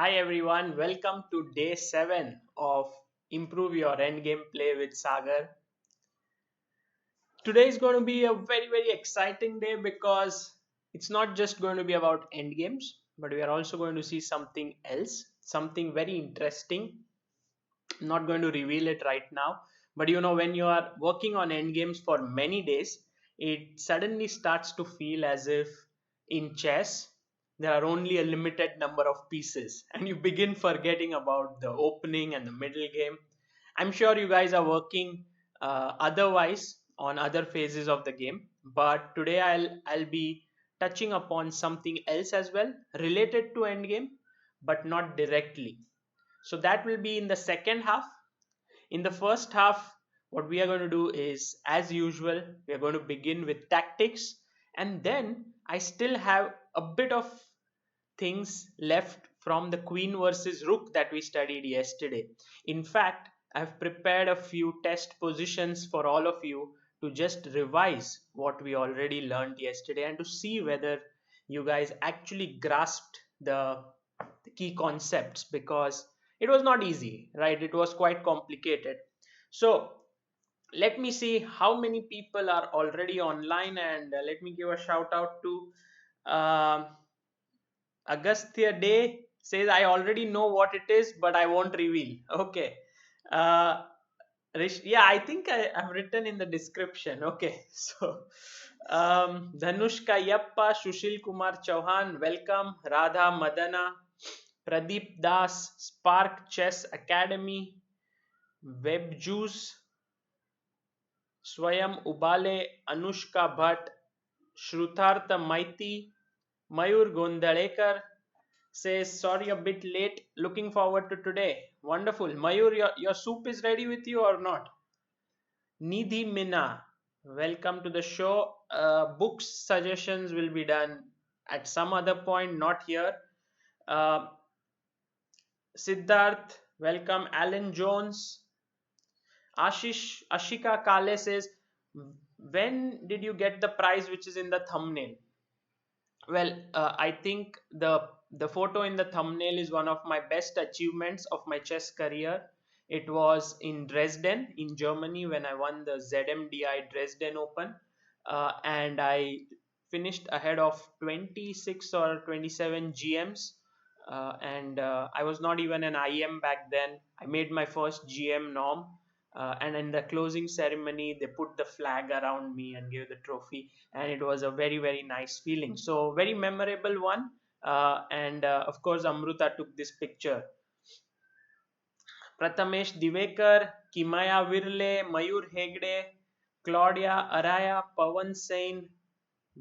Hi everyone, welcome to day 7 of Improve Your Endgame Play with Sagar. Today is going to be a very exciting day because it's not just going to be about endgames, but we are also going to see something else, something very interesting. I'm not going to reveal it right now, but when you are working on endgames for many days, it suddenly starts to feel as if in chess there are only a limited number of pieces and you begin forgetting about the opening and the middle game. I'm sure you guys are working otherwise on other phases of the game, but today I'll be touching upon something else as well related to endgame, but not directly. So that will be in the second half. In the first half, what we are going to do is, as usual, we are going to begin with tactics, and then I still have a bit of things left from the queen versus rook that we studied yesterday. In fact, I've prepared a few test positions for all of you to just revise what we already learned yesterday and to see whether you guys actually grasped the key concepts, because it was not easy, right? It was quite complicated. So let me see how many people are already online, and let me give a shout out to um Agastya Day. Says I already know what it is, but I won't reveal. Okay. Uh, yeah, I think I've written in the description. Okay. So, Dhanushka Yappa, Sushil Kumar Chauhan, welcome. Radha Madana, Pradeep Das, Spark Chess Academy, Web Juice, Swayam Ubale, Anushka Bhatt, Shruthartha Maiti, Mayur Gondalekar says, sorry, a bit late. Looking forward to today. Wonderful. Mayur, your soup is ready with you or not? Nidhi Mina, welcome to the show. Books suggestions will be done at some other point, not here. Uh, Siddharth, welcome. Alan Jones. Ashika Kale says, when did you get the prize which is in the thumbnail? Well, I think the photo in the thumbnail is one of my best achievements of my chess career. It was in Dresden, in Germany, when I won the ZMDI Dresden Open, and I finished ahead of 26 or 27 GMs. And I was not even an IM back then. I made my first GM norm, and in the closing ceremony, they put the flag around me and gave the trophy, and it was a very nice feeling. So very memorable one. And of course, Amruta took this picture. Prathamesh Divekar, Kimaya Virle, Mayur Hegde, Claudia Araya, Pawan Sain,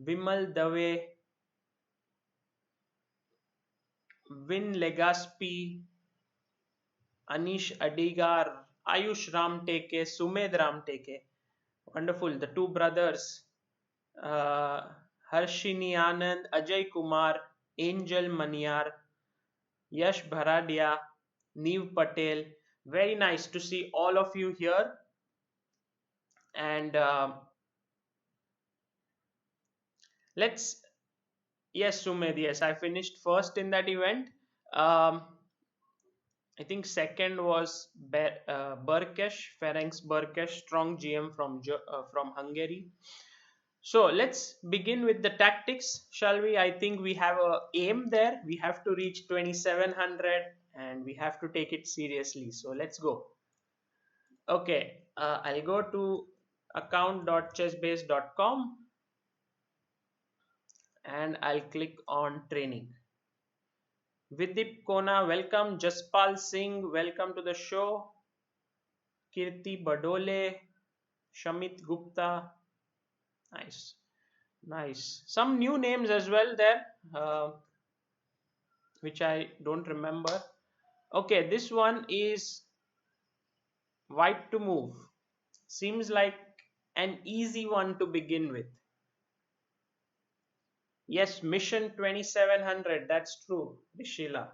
Vimal Dave, Vin Legaspi, Anish Adigar, Ayush Ramteke, Sumed Ramteke. Wonderful. The two brothers, uh, Harshini Anand, Ajay Kumar, Angel Maniar, Yash Bharadia, Neev Patel. Very nice to see all of you here. And let's, yes, Sumed, yes, I finished first in that event. Um, I think second was Berkesh, Ferenc Berkesh, strong GM from Hungary. So let's begin with the tactics, shall we? I think we have a aim there. We have to reach 2700 and we have to take it seriously. So let's go. Okay, I'll go to account.chessbase.com and I'll click on training. Vidip Kona, welcome. Jaspal Singh, welcome to the show. Kirti Badole, Shamit Gupta, nice, nice. Some new names as well there, which I don't remember. Okay, this one is white to move. Seems like an easy one to begin with. Yes, mission 2700, that's true, Rishila.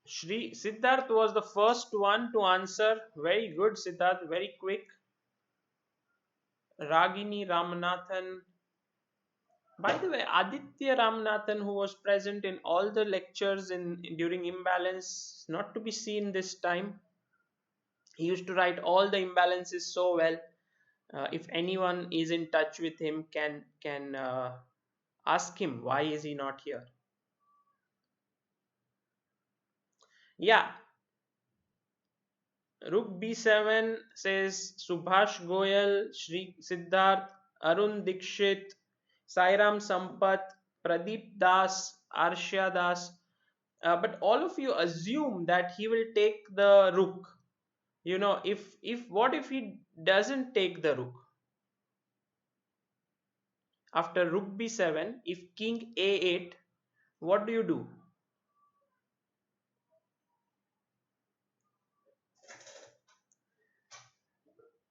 Shri Siddharth was the first one to answer. Very good, Siddharth. Very quick. Ragini Ramanathan. By the way, Aditya Ramanathan, who was present in all the lectures in during imbalance, not to be seen this time. He used to write all the imbalances so well. If anyone is in touch with him, can ask him why is he not here. Yeah, Rook B7 says Subhash Goyal, Shri Siddharth, Arun Dikshit, Sairam Sampath, Pradeep Das, Arshya Das. But all of you assume that he will take the rook. You know, if what if he doesn't take the rook? After rook b7, if king a8, what do you do?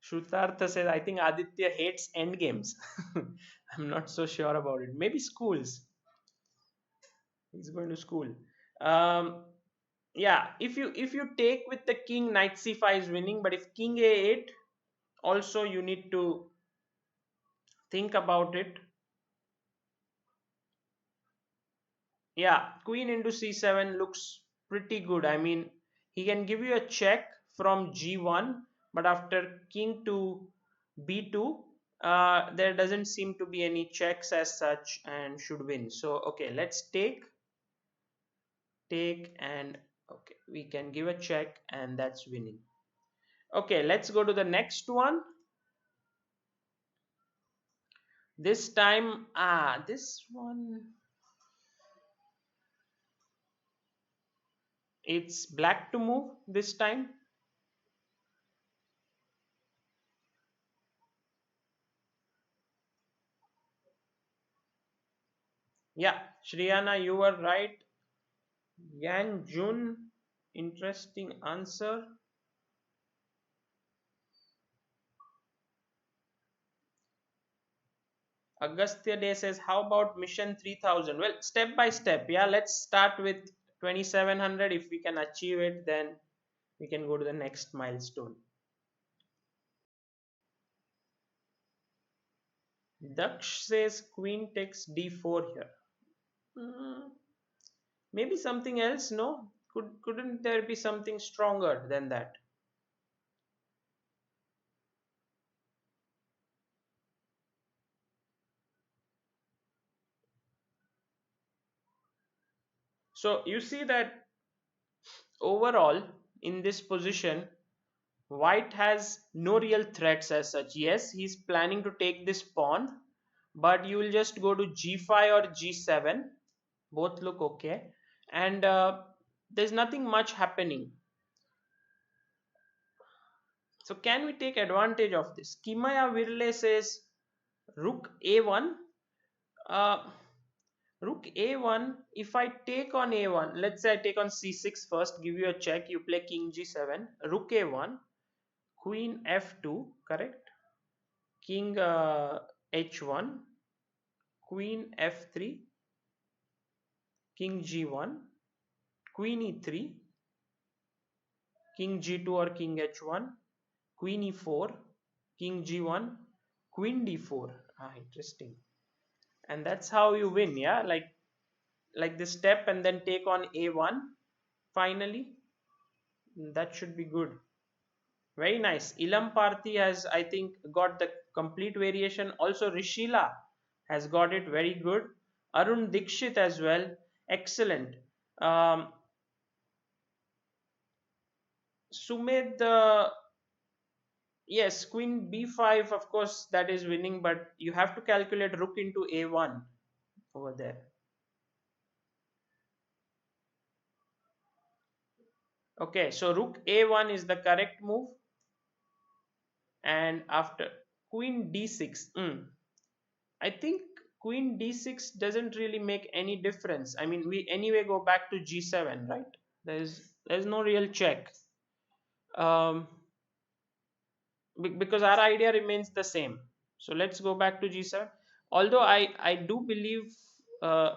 Shrutartha says, I think Aditya hates endgames. I'm not so sure about it. Maybe schools. He's going to school. Um, yeah, if you take with the king, knight c5 is winning. But if king a8, also you need to think about it. Yeah, queen into c7 looks pretty good. I mean, he can give you a check from g1, but after king to b2, there doesn't seem to be any checks as such and should win. So okay, let's take, and okay, we can give a check and that's winning. Okay, let's go to the next one. This time, this one, it's black to move this time. Yeah, Shriyana, you were right. Yang Jun, interesting answer. Agastya Day says, how about Mission 3000? Well, step by step. Yeah, let's start with 2700. If we can achieve it, then we can go to the next milestone. Daksh says, Queen takes d4 here. Hmm, maybe something else, no? Couldn't there be something stronger than that? So you see that overall in this position, White has no real threats as such. Yes, he's planning to take this pawn, but you will just go to g5 or g7. Both look okay. And there's nothing much happening. So can we take advantage of this? Kimaya Virle says rook a1. Uh, Rook a1, if I take on a1, let's say I take on c6 first, give you a check, you play king g7, rook a1, queen f2, correct? King h1, queen f3, king g1, queen e3, king g2 or king h1, queen e4, king g1, queen d4. Interesting. And that's how you win, yeah? Like this step and then take on a1 finally. That should be good. Very nice. Ilam Parthi has, I think, got the complete variation. Also, Rishila has got it very good. Arun Dikshit as well. Excellent. Um, Sumit, yes, Queen B5, of course, that is winning, but you have to calculate Rook into A1 over there. Okay, so Rook A1 is the correct move. And after Queen D6, I think Queen D6 doesn't really make any difference. I mean, we anyway go back to G7, right? There's no real check. Um, because our idea remains the same. So let's go back to G7. Although I do believe uh,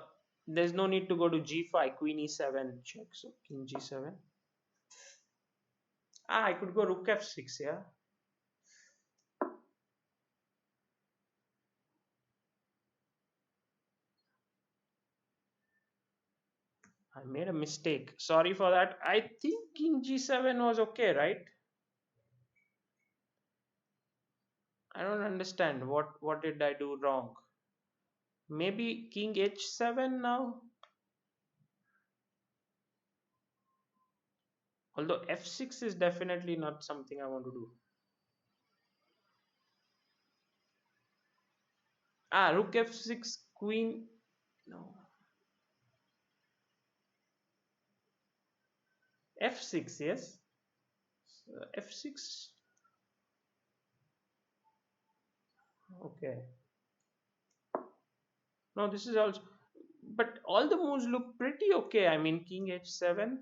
there's no need to go to g5, queen e7 check, so king g7. I could go rook f6, yeah. I made a mistake, sorry for that. I think king g7 was okay, right? I don't understand what did I do wrong. Maybe king h7 now, although f6 is definitely not something I want to do. Rook f6, queen, no, f6, yes. F6, okay. No, this is also, but all the moves look pretty okay. I mean, king h7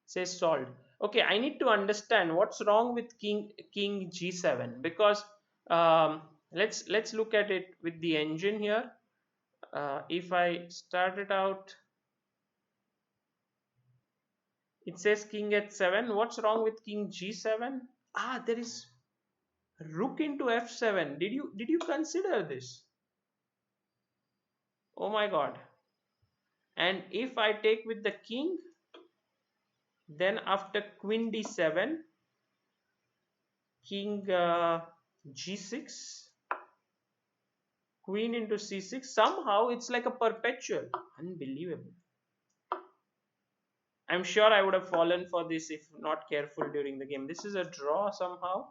says solved. Okay, I need to understand what's wrong with king g7, because let's look at it with the engine here. If I start it out, it says king h7. What's wrong with king g7? There is rook into f7. Did you consider this? Oh my god. And if I take with the king, then after queen d7, king g6, queen into c6, somehow it's like a perpetual. Unbelievable. I'm sure I would have fallen for this if not careful during the game. This is a draw somehow.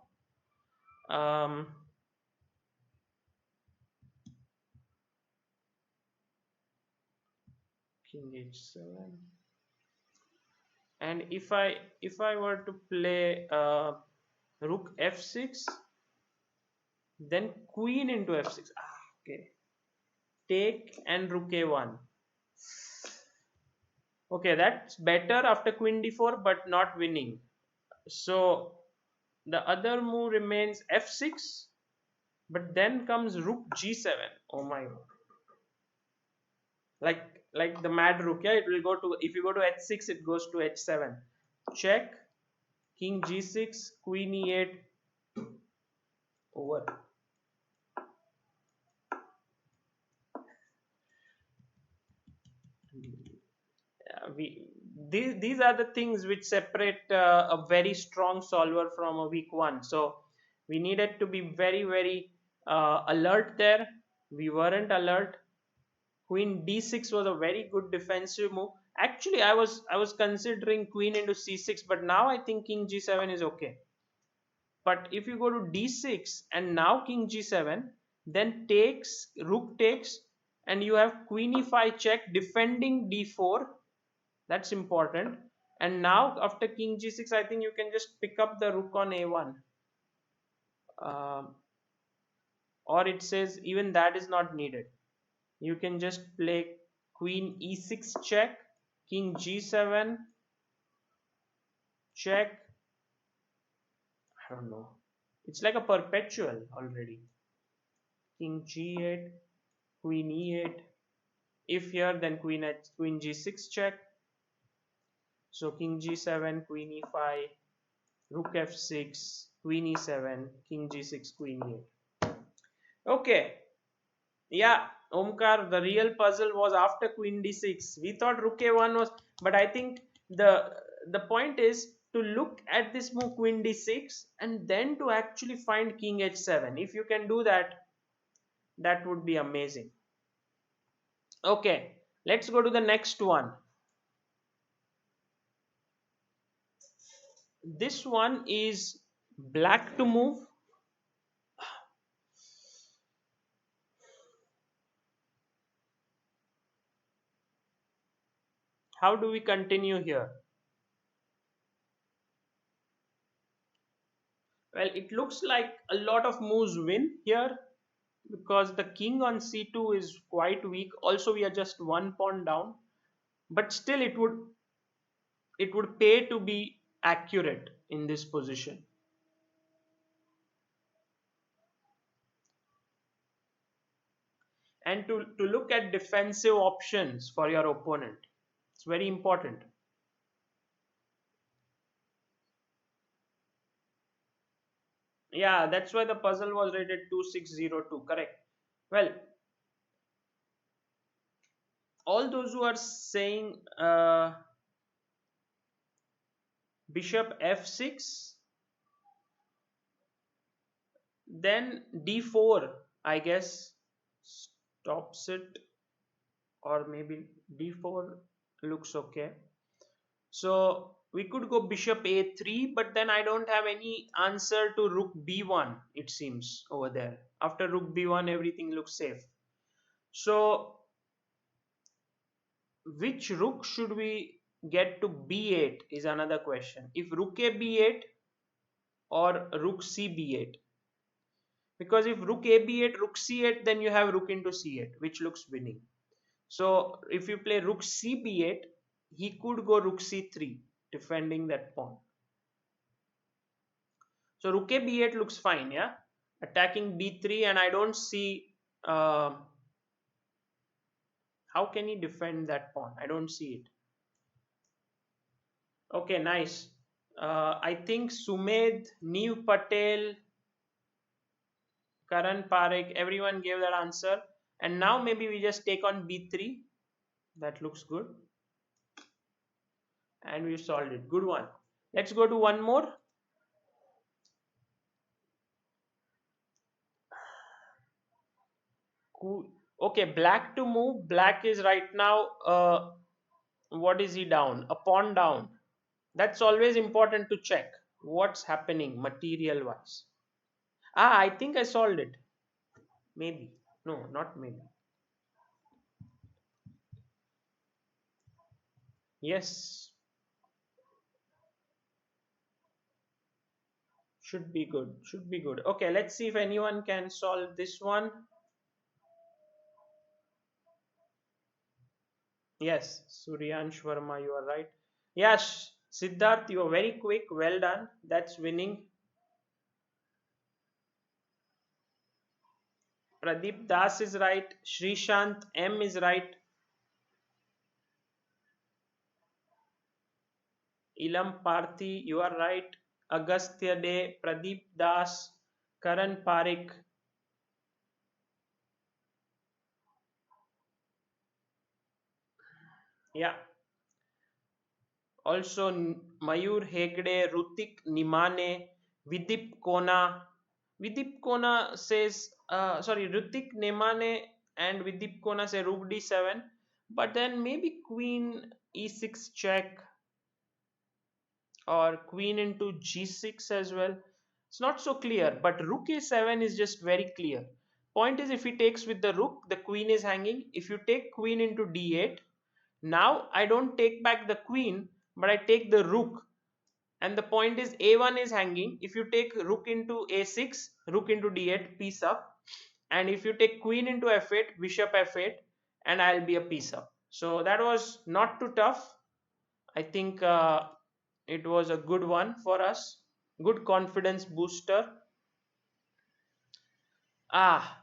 um, King h7, and if I were to play rook f6, then queen into f6. Okay, take and rook a1. Okay, that's better after queen d4, but not winning. So the other move remains f6, but then comes rook g7. Oh my god. Like the mad rook, yeah, it will go to, if you go to h6, it goes to h7. Check, king g6, queen e8, over. These are the things which separate a very strong solver from a weak one. So we needed to be very, very alert there. We weren't alert. Queen d6 was a very good defensive move. Actually, I was considering queen into c6, but now I think king g7 is okay. But if you go to d6 and now king g7, then rook takes, and you have queen e5 check defending d4. That's important. And now after king g6, I think you can just pick up the rook on a1. Or it says even that is not needed. You can just play queen e6 check, king g7 check. I don't know. It's like a perpetual already. King g8, queen e8. If here, then queen g6 check. So king g7, queen e5, rook f6, queen e7, king g6, queen e8. Okay, yeah, Omkar, the real puzzle was after queen d6. We thought rook a1 was, but I think the point is to look at this move queen d6 and then to actually find king h7. If you can do that, that would be amazing. Okay, let's go to the next one. This one is black to move. How do we continue here? Well, it looks like a lot of moves win here, because the king on c2 is quite weak. Also, we are just one pawn down, but still it would pay to be accurate in this position. and to look at defensive options for your opponent. It's very important. Yeah, that's why the puzzle was rated 2602. Correct. Well, all those who are saying bishop f6, then d4, I guess, stops it, or maybe d4 looks okay. So we could go bishop a3, but then I don't have any answer to rook b1, it seems, over there. After rook b1, everything looks safe. So which rook should we get to b8 is another question. If rook a b8 or rook c b8. Because if rook a b8, rook c8, then you have rook into c8, which looks winning. So if you play rook c b8, he could go rook c3, defending that pawn. So rook a b8 looks fine, yeah. Attacking b3, and I don't see how can he defend that pawn. I don't see it. Okay, nice. I think Sumed, Neev Patel, Karan Parekh, everyone gave that answer. And now maybe we just take on b3. That looks good. And we solved it. Good one. Let's go to one more. Okay, black to move. Black is right now, what is he down? A pawn down. That's always important to check what's happening material wise. I think I solved it. Maybe. No, not maybe. Yes. Should be good. Should be good. Okay, let's see if anyone can solve this one. Yes, Suryansh Verma, you are right. Yes, Siddharth, you are very quick. Well done. That's winning. Pradeep Das is right. Shrishant M is right. Ilam Parthi, you are right. Agastya De, Pradeep Das, Karan Parekh. Yeah. Also Mayur Hegde, Rutik Nimane, Vidip Kona. Vidip Kona says, sorry, Rutik Nimane and Vidip Kona say Rook D7, but then maybe Queen E6 check or Queen into G6 as well. It's not so clear, but Rook A7 is just very clear. Point is, if he takes with the Rook, the Queen is hanging. If you take Queen into D8, now I don't take back the Queen, but I take the Rook, and the point is a1 is hanging. If you take rook into a6, rook into d8, piece up, and if you take queen into f8, bishop f8, and I'll be a piece up. So that was not too tough. I think it was a good one for us, good confidence booster.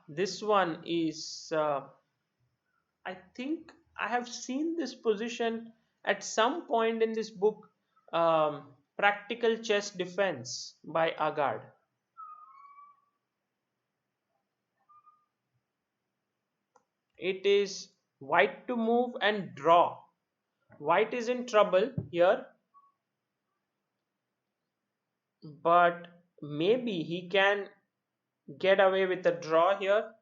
This one is I think I have seen this position at some point in this book, Practical Chess Defense by Agard. It is white to move and draw. White is in trouble here, but maybe he can get away with a draw here.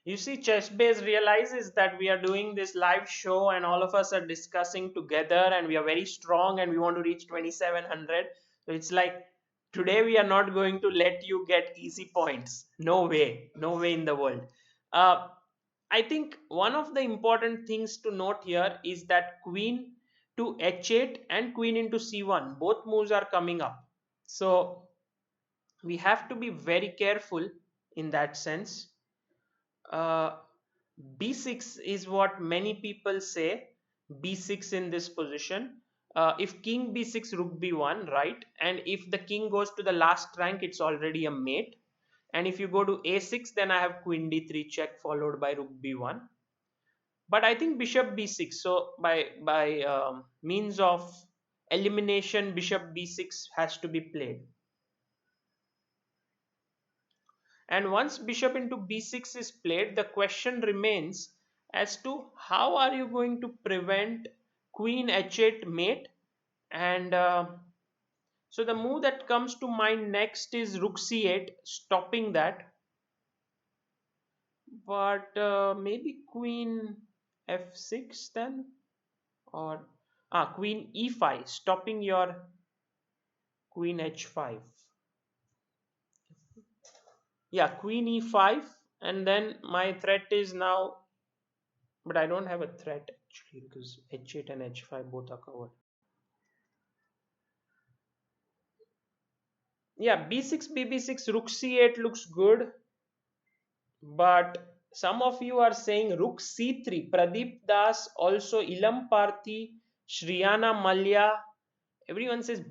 You see, Chessbase realizes that we are doing this live show and all of us are discussing together and we are very strong and we want to reach 2700. So it's like, today we are not going to let you get easy points. No way. No way in the world. Uh, I think one of the important things to note here is that queen to h8 and queen into c1, both moves are coming up. So we have to be very careful in that sense. uh, b6 is what many people say, b6 in this position. if king b6 rook b1, right, and if the king goes to the last rank, it's already a mate. And if you go to a6, then I have queen d3 check followed by rook b1. But I think bishop b6, so by means of elimination, bishop b6 has to be played. And once bishop into b6 is played, the question remains as to how are you going to prevent queen h8 mate. And so the move that comes to mind next is rook c8, stopping that. But maybe queen f6 then, or queen e5, stopping your queen h5. Yeah, queen e5, and then my threat is now, but I don't have a threat actually because h8 and h5 both are covered. Yeah, b6, bb6, rook c8 looks good, but some of you are saying rook c3. Pradeep Das, also Ilam Parthi, Shriyana Malya, everyone says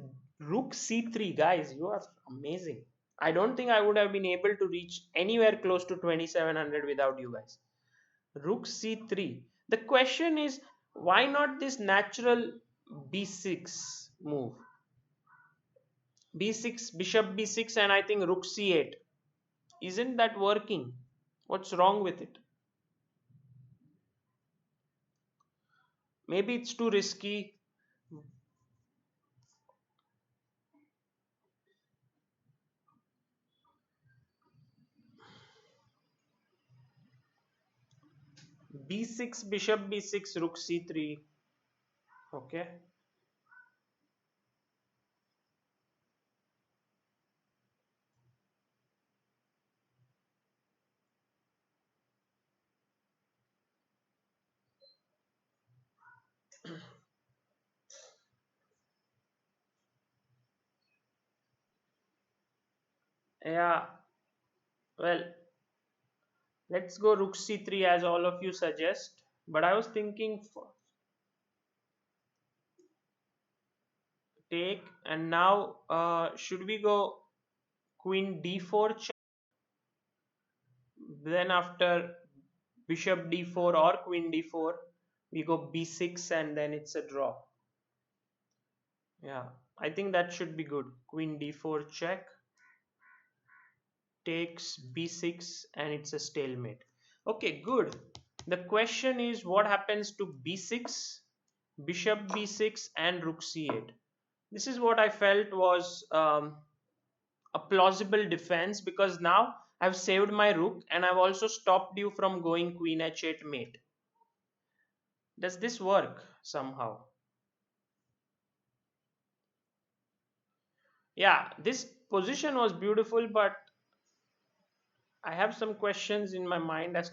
rook c3. Guys, you are amazing. I don't think I would have been able to reach anywhere close to 2700 without you guys. Rook c3. The question is, why not this natural b6 move? b6, bishop b6, and I think rook c8. Isn't that working? What's wrong with it? Maybe it's too risky. b6, bishop b6, rook c3. Okay. Yeah, well, let's go rook c3 as all of you suggest. But I was thinking take, and now should we go queen d4 check? Then after bishop d4 or queen d4, we go b6 and then it's a draw. Yeah, I think that should be good. Queen d4 check, takes b6, and it's a stalemate. Okay, good. The question is what happens to b6, bishop b6, and rook c8. This is what I felt was a plausible defense, because now I've saved my rook and I've also stopped you from going queen h8 mate. Does this work somehow? Yeah, this position was beautiful, but I have some questions in my mind as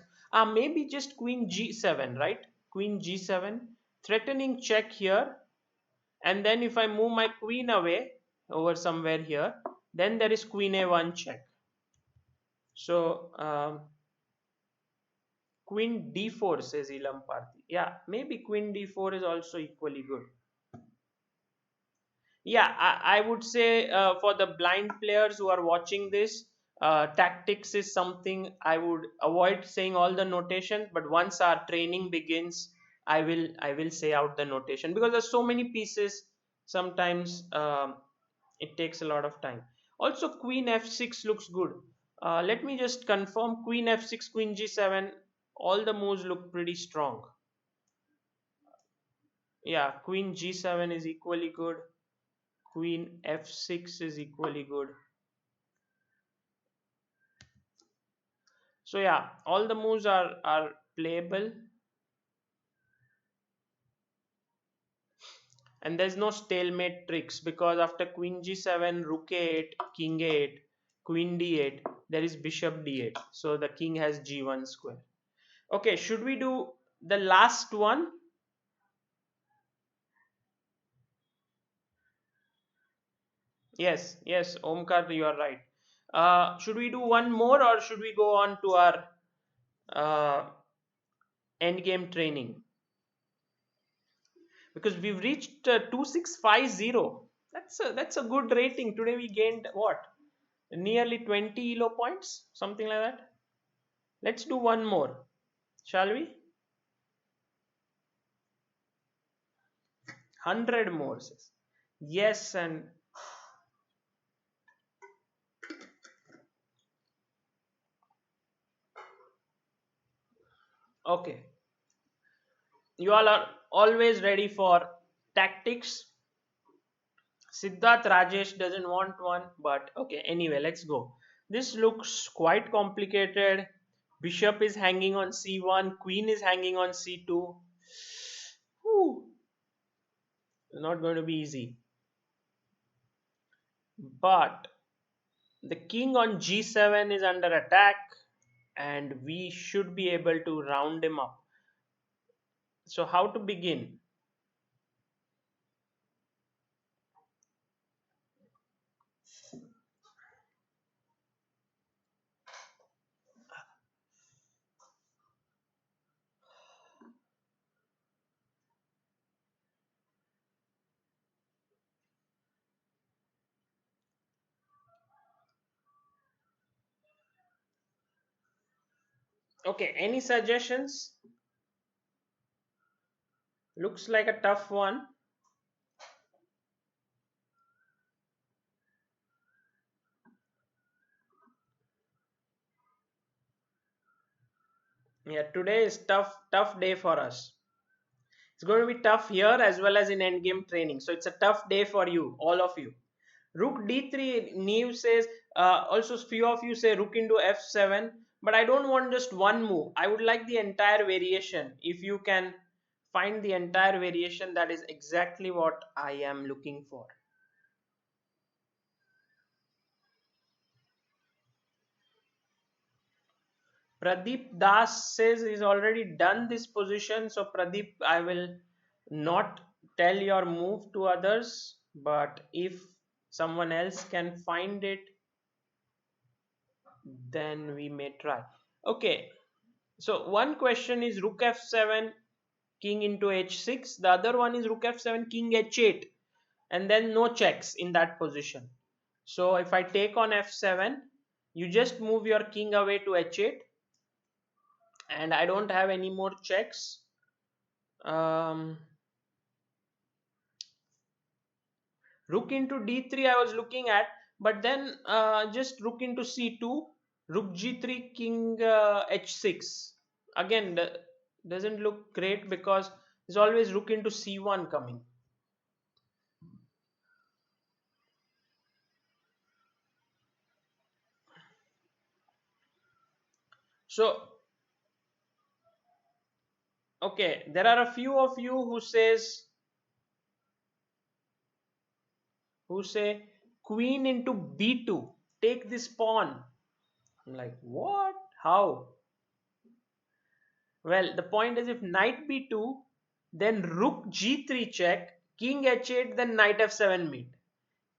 maybe just queen g7, right? Queen g7, threatening check here, and then if I move my queen away over somewhere here, then there is queen a1 check. So queen d4, says Ilam Parthi. Yeah, maybe queen d4 is also equally good. Yeah, I would say for the blind players who are watching this, tactics is something I would avoid saying all the notations, but once our training begins, I will say out the notation, because there's so many pieces. Sometimes it takes a lot of time. Also, queen f6 looks good. Let me just confirm: queen f6, queen g7, all the moves look pretty strong. Yeah, queen g7 is equally good. Queen f6 is equally good. So yeah, all the moves are playable, and there's no stalemate tricks, because after queen g7, rook a8, king a8, queen d8, there is bishop d8, so the king has g1 square. Okay, should we do the last one? Yes, Omkar, you are right. Should we do one more, or should we go on to our uh, endgame training? because we've reached 2650. That's a good rating. Today we gained what? Nearly 20 elo points, something like that. Let's do one more, shall we? 100 more. Yes, and okay. You all are always ready for tactics. Siddharth Rajesh doesn't want one, but okay, anyway, let's go. This looks quite complicated. Bishop is hanging on c1, queen is hanging on c2. Whew, not going to be easy. But the king on g7 is under attack, and we should be able to round him up. So, how to begin? Okay, any suggestions? Looks like a tough one. Yeah, today is tough day for us. It's going to be tough here as well as in endgame training. So it's a tough day for you, all of you. Rook d3, Neve says, also few of you say rook into f7, but I don't want just one move. I would like the entire variation. If you can find the entire variation, that is exactly what I am looking for. Pradeep Das says he's already done this position. So Pradeep, I will not tell your move to others, but if someone else can find it, then we may try. Okay, so one question is rook f7, king into h6. The other one is rook f7, king h8, and then no checks in that position. So if I take on f7, you just move your king away to h8, and I don't have any more checks. Um, Rook into d3 I was looking at, but then just rook into c2, rook g3, king h6. Again, doesn't look great because there's always rook into c1 coming. So, okay, there are a few of you who say queen into b2, take this pawn. I'm like, what? How? Well, the point is if knight b2, then rook g3 check, king h8, then knight f7 mate.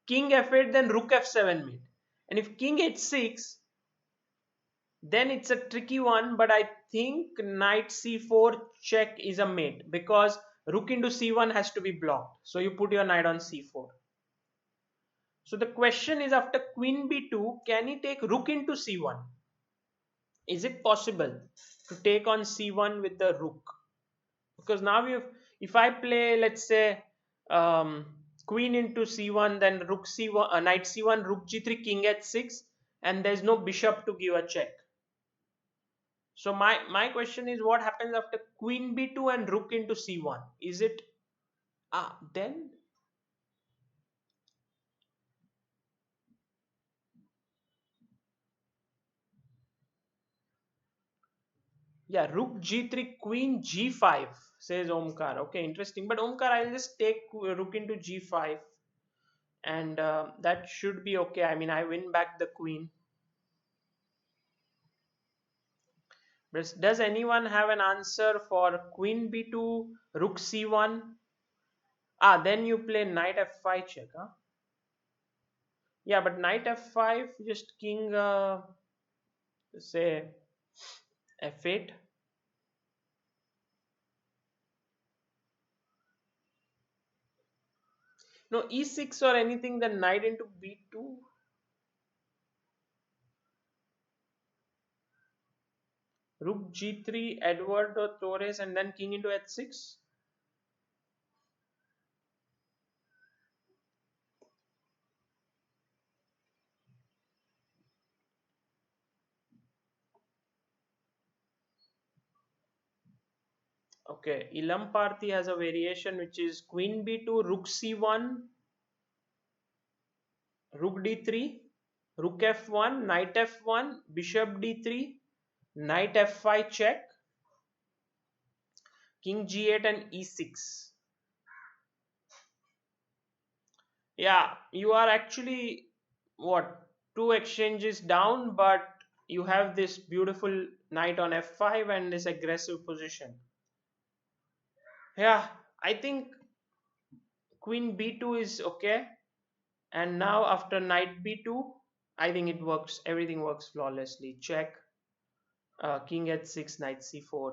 King f8, then rook f7 mate. And if king h6, then it's a tricky one, but I think knight c4 check is a mate because rook into c1 has to be blocked. So you put your knight on c4. So the question is after queen b2, can he take rook into c1? Is it possible to take on c1 with the rook? Because now if I play, let's say, queen into c1, then rook c1, knight c1, rook g3, king h6, and there's no bishop to give a check. So my question is, what happens after queen b2 and rook into c1? Is it then yeah, rook g3, queen g5, says Omkar. Okay, interesting. But Omkar, I'll just take rook into g5, and that should be okay. I mean, I win back the queen. Does anyone have an answer for queen b2, rook c1? Then you play knight f5 check, huh? Yeah, but knight f5, just king, say, f8. No, e6 or anything, then knight into b2. Rook g3, Edward or Torres, and then king into h6. Okay, Ilam Parthi has a variation which is queen b2, rook c1, rook d3, rook f1, knight f1, bishop d3, knight f5 check, king g8 and e6. Yeah, you are actually what, two exchanges down, but you have this beautiful knight on f5 and this aggressive position. Yeah, I think queen b2 is okay, and now after knight b2, I think it works, everything works flawlessly. Check, king h6, knight c4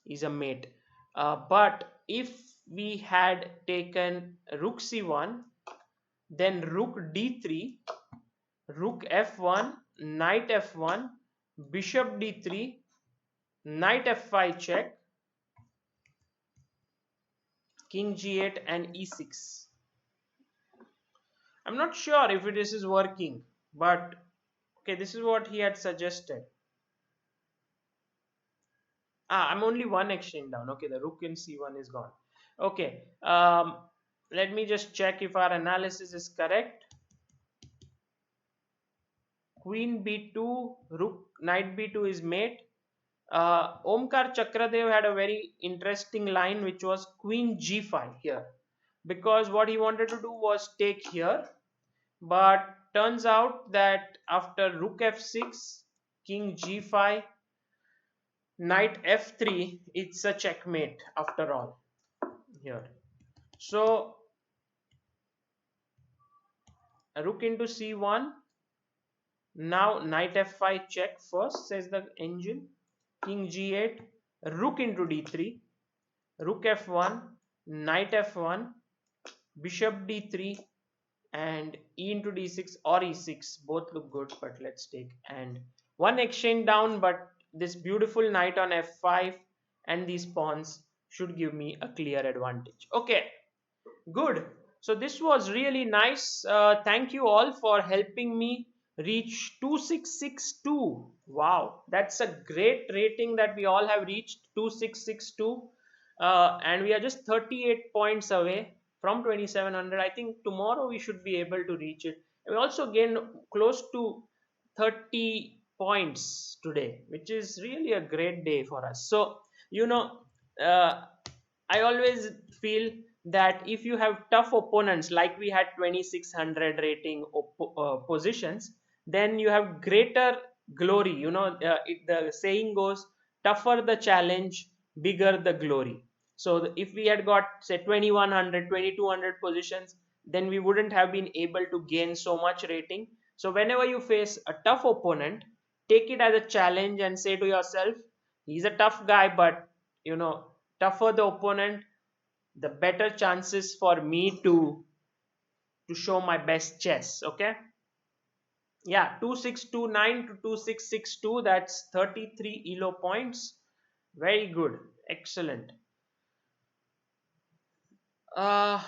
is a mate. But if we had taken rook c1, then rook d3, rook f1, knight f1, bishop d3, knight f5 check, king g8 and e6. I'm not sure if this is working, but okay, this is what he had suggested. I'm only one exchange down. Okay, the rook in c1 is gone. Okay, let me just check if our analysis is correct. Queen b2, rook, knight b2 is mate. Omkar Chakradev had a very interesting line which was queen g5 here, because what he wanted to do was take here, but turns out that after rook f6, king g5, knight f3, it's a checkmate after all here. So rook into c1, now knight f5 check first, says the engine, king g8, rook into d3, rook f1, knight f1, bishop d3, and e into d6 or e6, both look good, but let's take, and one exchange down, but this beautiful knight on f5 and these pawns should give me a clear advantage. Okay, good. So this was really nice. Thank you all for helping me reach 2662. Wow, that's a great rating that we all have reached, 2662. And we are just 38 points away from 2700. I think tomorrow we should be able to reach it. We also gained close to 30 points today, which is really a great day for us. So, you know, uh, I always feel that if you have tough opponents, like we had 2600 rating positions, then you have greater glory. The saying goes, tougher the challenge, bigger the glory. So if we had got say 2100, 2200 positions, then we wouldn't have been able to gain so much rating. So whenever you face a tough opponent, take it as a challenge and say to yourself, he's a tough guy, but tougher the opponent, the better chances for me to show my best chess. Okay, yeah, 2629 to 2662, that's 33 elo points. Very good, excellent. uh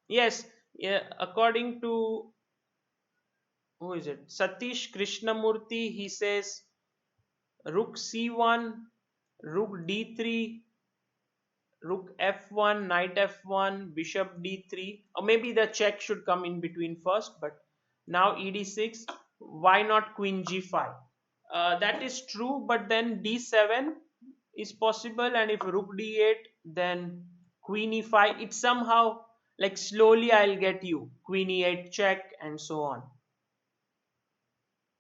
yes, yeah, according to, who is it, Satish Krishnamurti, he says rook c1, rook d3, rook f1, knight f1, bishop d3, or maybe the check should come in between first, but now ed6, why not queen g5? That is true, but then d7 is possible, and if rook d8, then queen e5, it's somehow like slowly I'll get you queen e8 check and so on.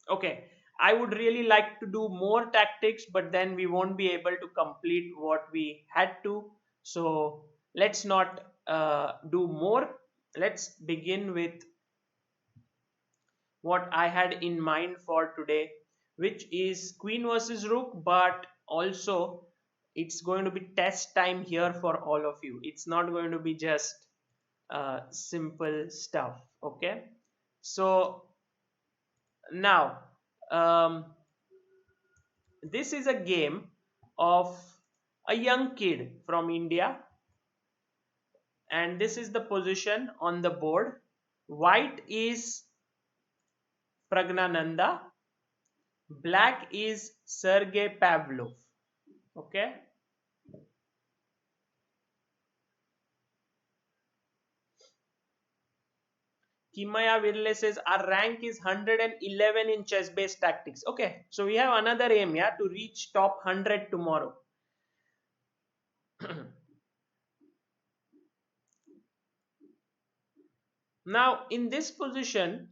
Okay, I would really like to do more tactics, but then we won't be able to complete what we had to. So let's not do more. Let's begin with what I had in mind for today, which is queen versus rook, but also it's going to be test time here for all of you. It's not going to be just simple stuff. Okay, so now um, this is a game of a young kid from India, and this is the position on the board. White is Pragnananda, black is Sergey Pavlov. Okay, Kimaya Virle says our rank is 111 in chess based tactics. Okay, so we have another aim, yeah, to reach top 100 tomorrow. Now, in this position,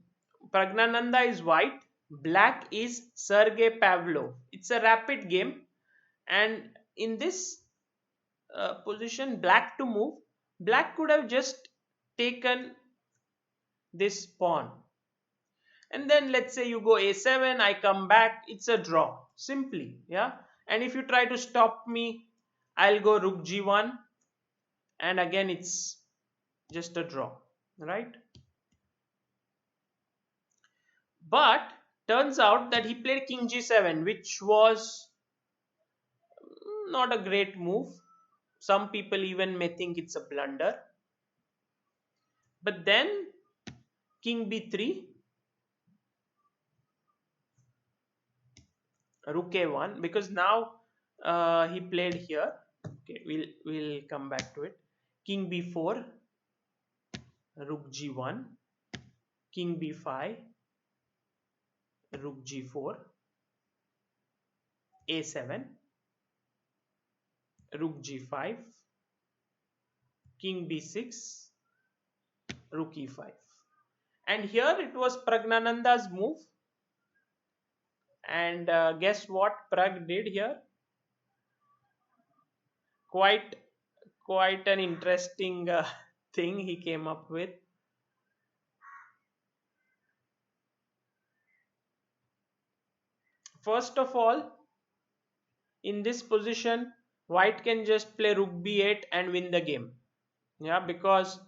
Pragnananda is white, black is Sergey Pavlov. It's a rapid game, and in this position, black to move, black could have just taken this pawn. And then let's say you go a7, I come back, it's a draw. Simply, yeah. And if you try to stop me, I'll go rook g1, and again it's just a draw, right? But turns out that he played king g7, which was not a great move. Some people even may think it's a blunder. But then king b3, rook a1, because now he played here. Okay, we'll come back to it. King b4, rook g1, king b5, rook g4, a7, rook g5, king b6, rook e5. And here it was Pragnananda's move. And guess what Prag did here? Quite, quite an interesting thing he came up with. First of all, in this position, white can just play rook b8 and win the game. Yeah, because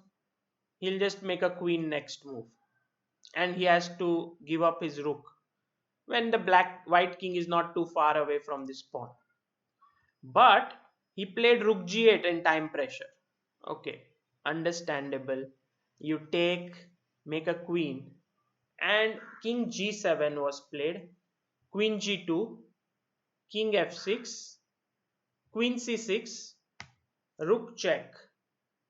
he'll just make a queen next move, and he has to give up his rook when the white king is not too far away from this pawn. But he played rook g8 in time pressure. Okay, understandable. You make a queen, and king g7 was played, queen g2, king f6, queen c6, rook check.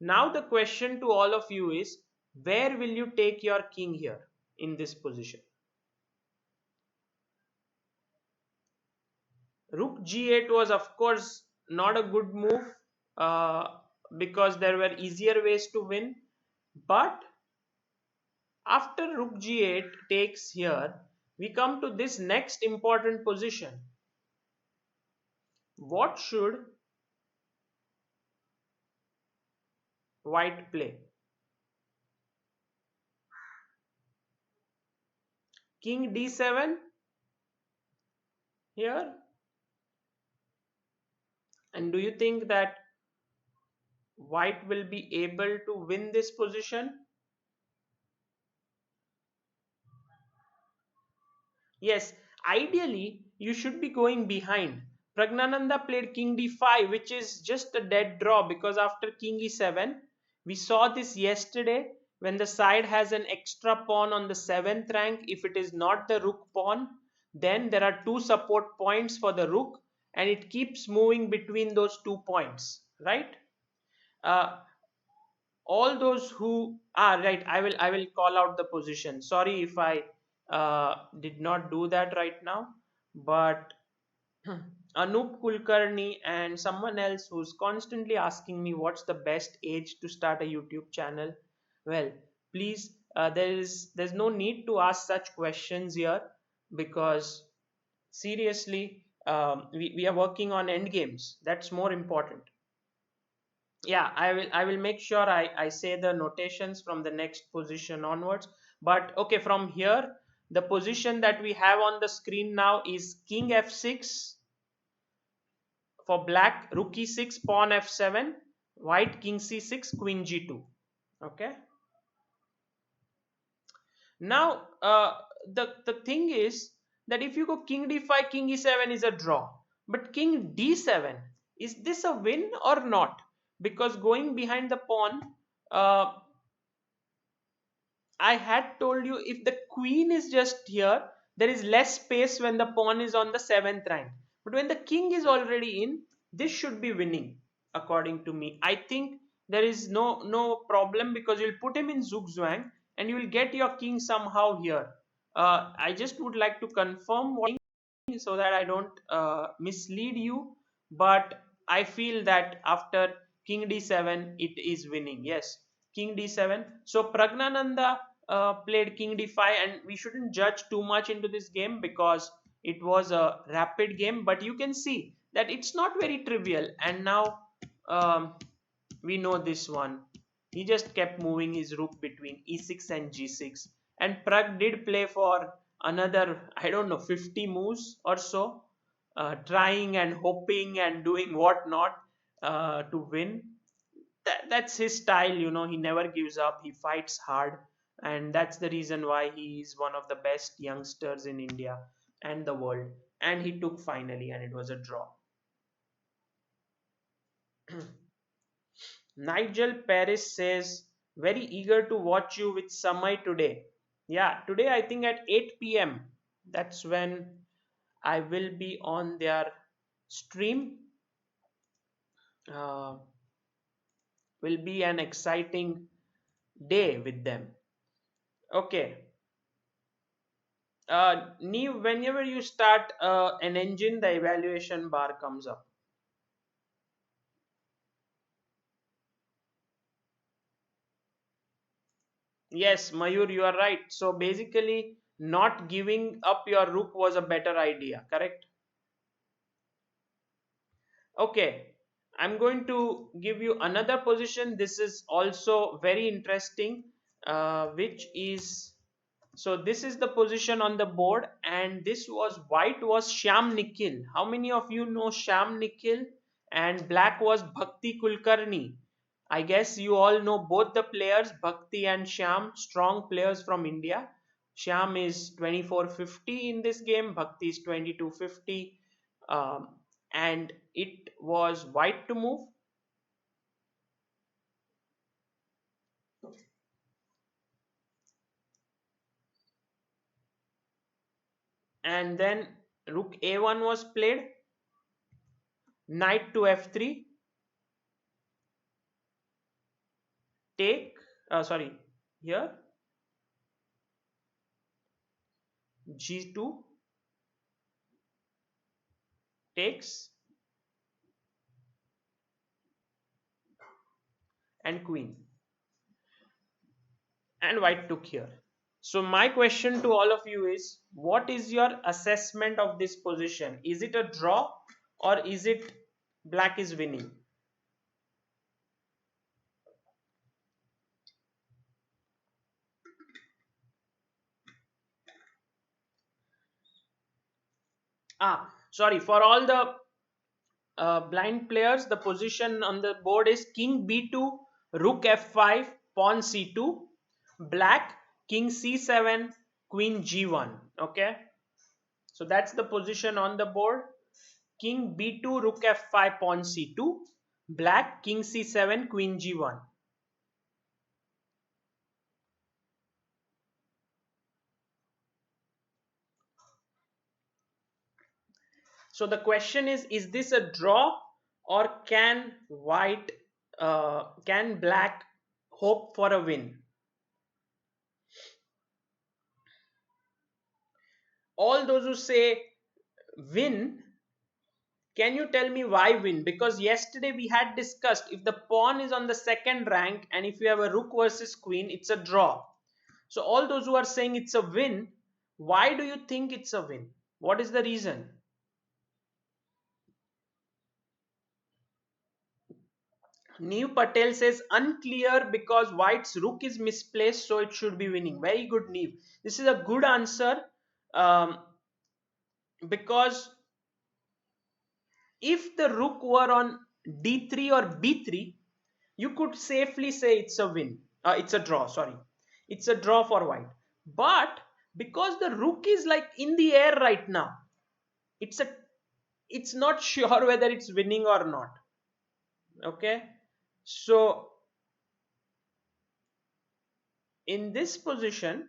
Now the question to all of you is, where will you take your king here in this position? Rook g8 was of course not a good move, uh, because there were easier ways to win. But after rook g8 takes here, we come to this next important position. What should white play? King d7 here. And do you think that white will be able to win this position? Yes, ideally you should be going behind. Pragnananda played king d5, which is just a dead draw, because after king e7, we saw this yesterday, when the side has an extra pawn on the 7th rank. If it is not the rook pawn, then there are two support points for the rook, and it keeps moving between those 2 points, right? Uh, all those who are right, I will call out the position. Sorry if I did not do that right now, but Anup Kulkarni and someone else who's constantly asking me what's the best age to start a YouTube channel. Well, please, there's no need to ask such questions here, because seriously, we are working on end games. That's more important. Yeah, I will make sure I say the notations from the next position onwards. But okay, from here, the position that we have on the screen now is king f6 for black, rook e6, pawn f7, white king c6, queen g2. Okay. Now, the thing is that if you go king d5, king e7 is a draw. But king d7, is this a win or not? Because going behind the pawn, uh, I had told you if the queen is just here, there is less space when the pawn is on the seventh rank. But when the king is already in, this should be winning, according to me. I think there is no problem because you'll put him in Zugzwang and you will get your king somehow here. I just would like to confirm what so that I don't mislead you. But I feel that after King D7, it is winning. Yes, King D7. So Pragnananda played King D5, and we shouldn't judge too much into this game because it was a rapid game. But you can see that it's not very trivial. And now um, we know this one. He just kept moving his rook between e6 and g6. And Prag did play for another, I don't know, 50 moves or so, trying and hoping and doing whatnot to win. That's his style, he never gives up, he fights hard. And that's the reason why he is one of the best youngsters in India and the world. And he took finally, and it was a draw. Nigel Paris says, very eager to watch you with Samay today. Yeah, today I think at 8 p.m. That's when I will be on their stream. Uh, will be an exciting day with them. Okay. Neve, whenever you start an engine, the evaluation bar comes up. Yes, Mayur, you are right. So basically, not giving up your rook was a better idea, correct? Okay, I'm going to give you another position. This is also very interesting, which is, so this is the position on the board, and this was white was Shyam Nikhil. How many of you know Shyam Nikhil? And black was Bhakti Kulkarni. I guess you all know both the players, Bhakti and Shyam, strong players from India. Shyam is 2450 in this game, Bhakti is 2250. Um, and it was white to move, and then rook a1 was played, knight to f3, take, sorry, here g2 takes, and queen, and white took here. So my question to all of you is, what is your assessment of this position? Is it a draw, or is it black is winning? Sorry, for all the blind players, the position on the board is king b2, rook f5, pawn c2, black king c7, queen g1. Okay, so that's the position on the board. King b2, rook f5, pawn c2, black king c7, queen g1. So the question is this a draw, or can black hope for a win? All those who say win, can you tell me why win? Because yesterday we had discussed if the pawn is on the second rank and if you have a rook versus queen, it's a draw. So all those who are saying it's a win, why do you think it's a win? What is the reason? Neev Patel says unclear because white's rook is misplaced, so it should be winning. Very good, Neev. This is a good answer, um, because if the rook were on d3 or b3, you could safely say it's a win. It's a draw, sorry. It's a draw for white. But because the rook is like in the air right now, it's a it's not sure whether it's winning or not. Okay, so in this position,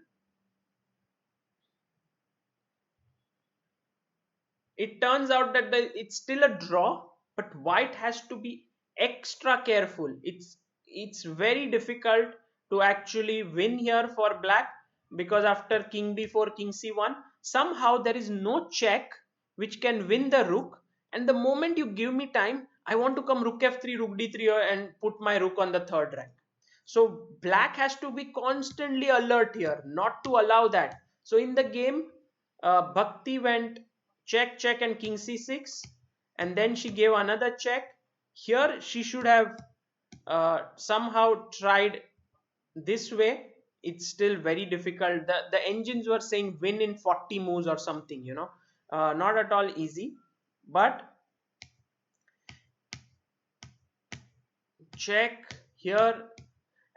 it turns out that it's still a draw, but white has to be extra careful. It's very difficult to actually win here for black, because after king d4, king c1, somehow there is no check which can win the rook. And the moment you give me time, I want to come rook f3, rook d3, and put my rook on the third rank. So black has to be constantly alert here, not to allow that. So in the game, Bhakti went check, check, and king c6, and then she gave another check. Here she should have somehow tried this way. It's still very difficult. The engines were saying win in 40 moves or something, not at all easy. But check here.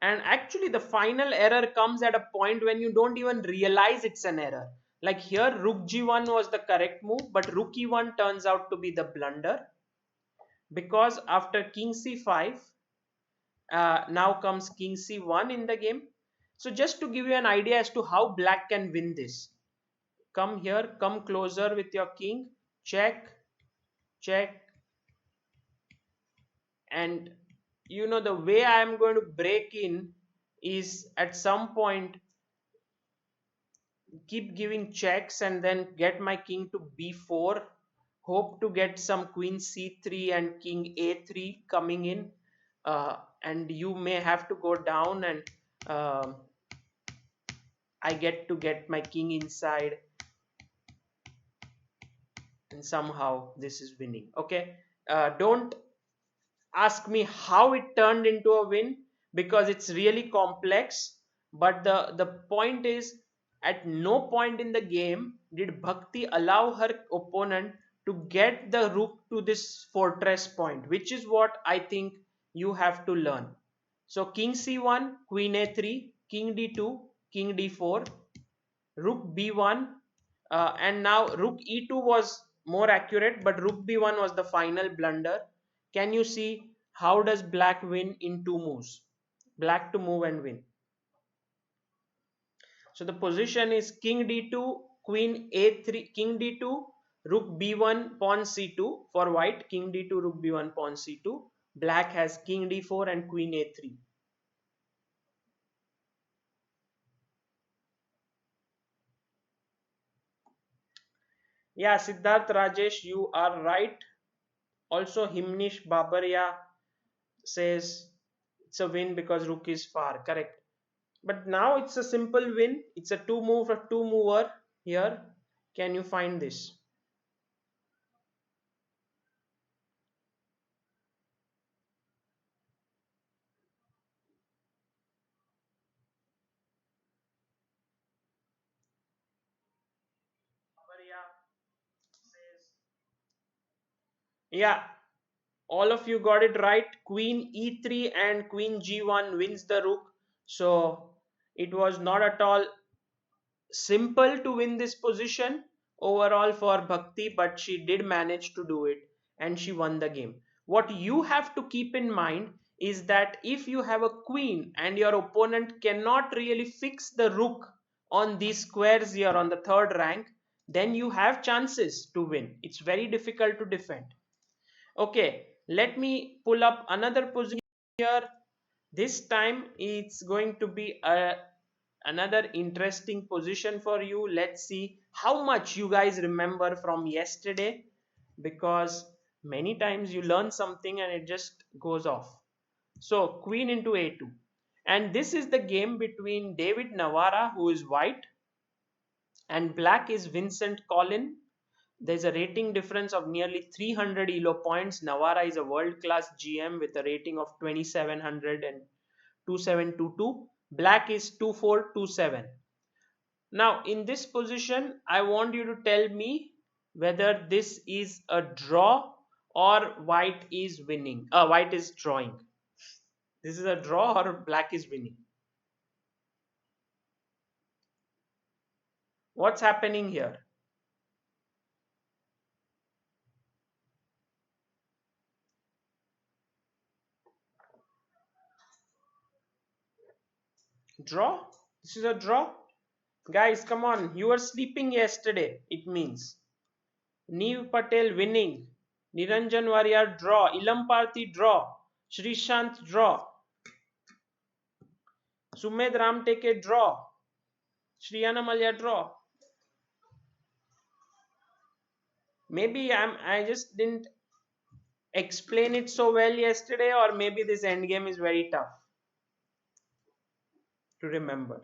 And actually the final error comes at a point when you don't even realize it's an error. Like here rook g1 was the correct move, but rook e1 turns out to be the blunder, because after king c5, now comes king c1 in the game. So just to give you an idea as to how black can win this, come here, come closer with your king, check, check. And the way I am going to break in is at some point keep giving checks and then get my king to b4, hope to get some queen c3 and king a3 coming in, and you may have to go down, and I get my king inside, and somehow this is winning. Okay, don't ask me how it turned into a win, because it's really complex. But the point is, at no point in the game did Bhakti allow her opponent to get the rook to this fortress point, which is what I think you have to learn. So king c1, queen a3, king d2, king d4, rook b1, and now rook e2 was more accurate, but rook b1 was the final blunder. Can you see how does black win in two moves? Black to move and win. So the position is king d2, queen a3, king d2, rook b1, pawn c2 for white, king d2, rook b1, pawn c2. Black has king d4 and queen a3. Yeah, Siddharth Rajesh, you are right. Also, Himnish Babaria says it's a win because rook is far. Correct. But now it's a simple win. It's a two mover here. Can you find this? Yeah, all of you got it right. Queen e3 and queen g1 wins the rook. So it was not at all simple to win this position overall for Bhakti, but she did manage to do it and she won the game. What you have to keep in mind is that if you have a queen and your opponent cannot really fix the rook on these squares here on the third rank, then you have chances to win. It's very difficult to defend. Okay, let me pull up another position here. This time it's going to be another interesting position for you. Let's see how much you guys remember from yesterday, because many times you learn something and it just goes off. So queen into a2, and this is the game between David Navara, who is white, and black is Vincent Colin. There's a rating difference of nearly 300 elo points. Navara is a world class GM with a rating of 2700 and 2722. Black is 2427. Now in this position, I want you to tell me whether this is a draw or white is winning. White is drawing. This is a draw or black is winning. What's happening here? Draw? This is a draw? Guys, come on. You were sleeping yesterday, it means. Neev Patel winning. Niranjan Warrior draw. Ilam Parthi draw. Shrishant draw. Sumed Ramteke draw. Shriyana Malya draw. Maybe I just didn't explain it so well yesterday, or maybe this endgame is very tough to remember.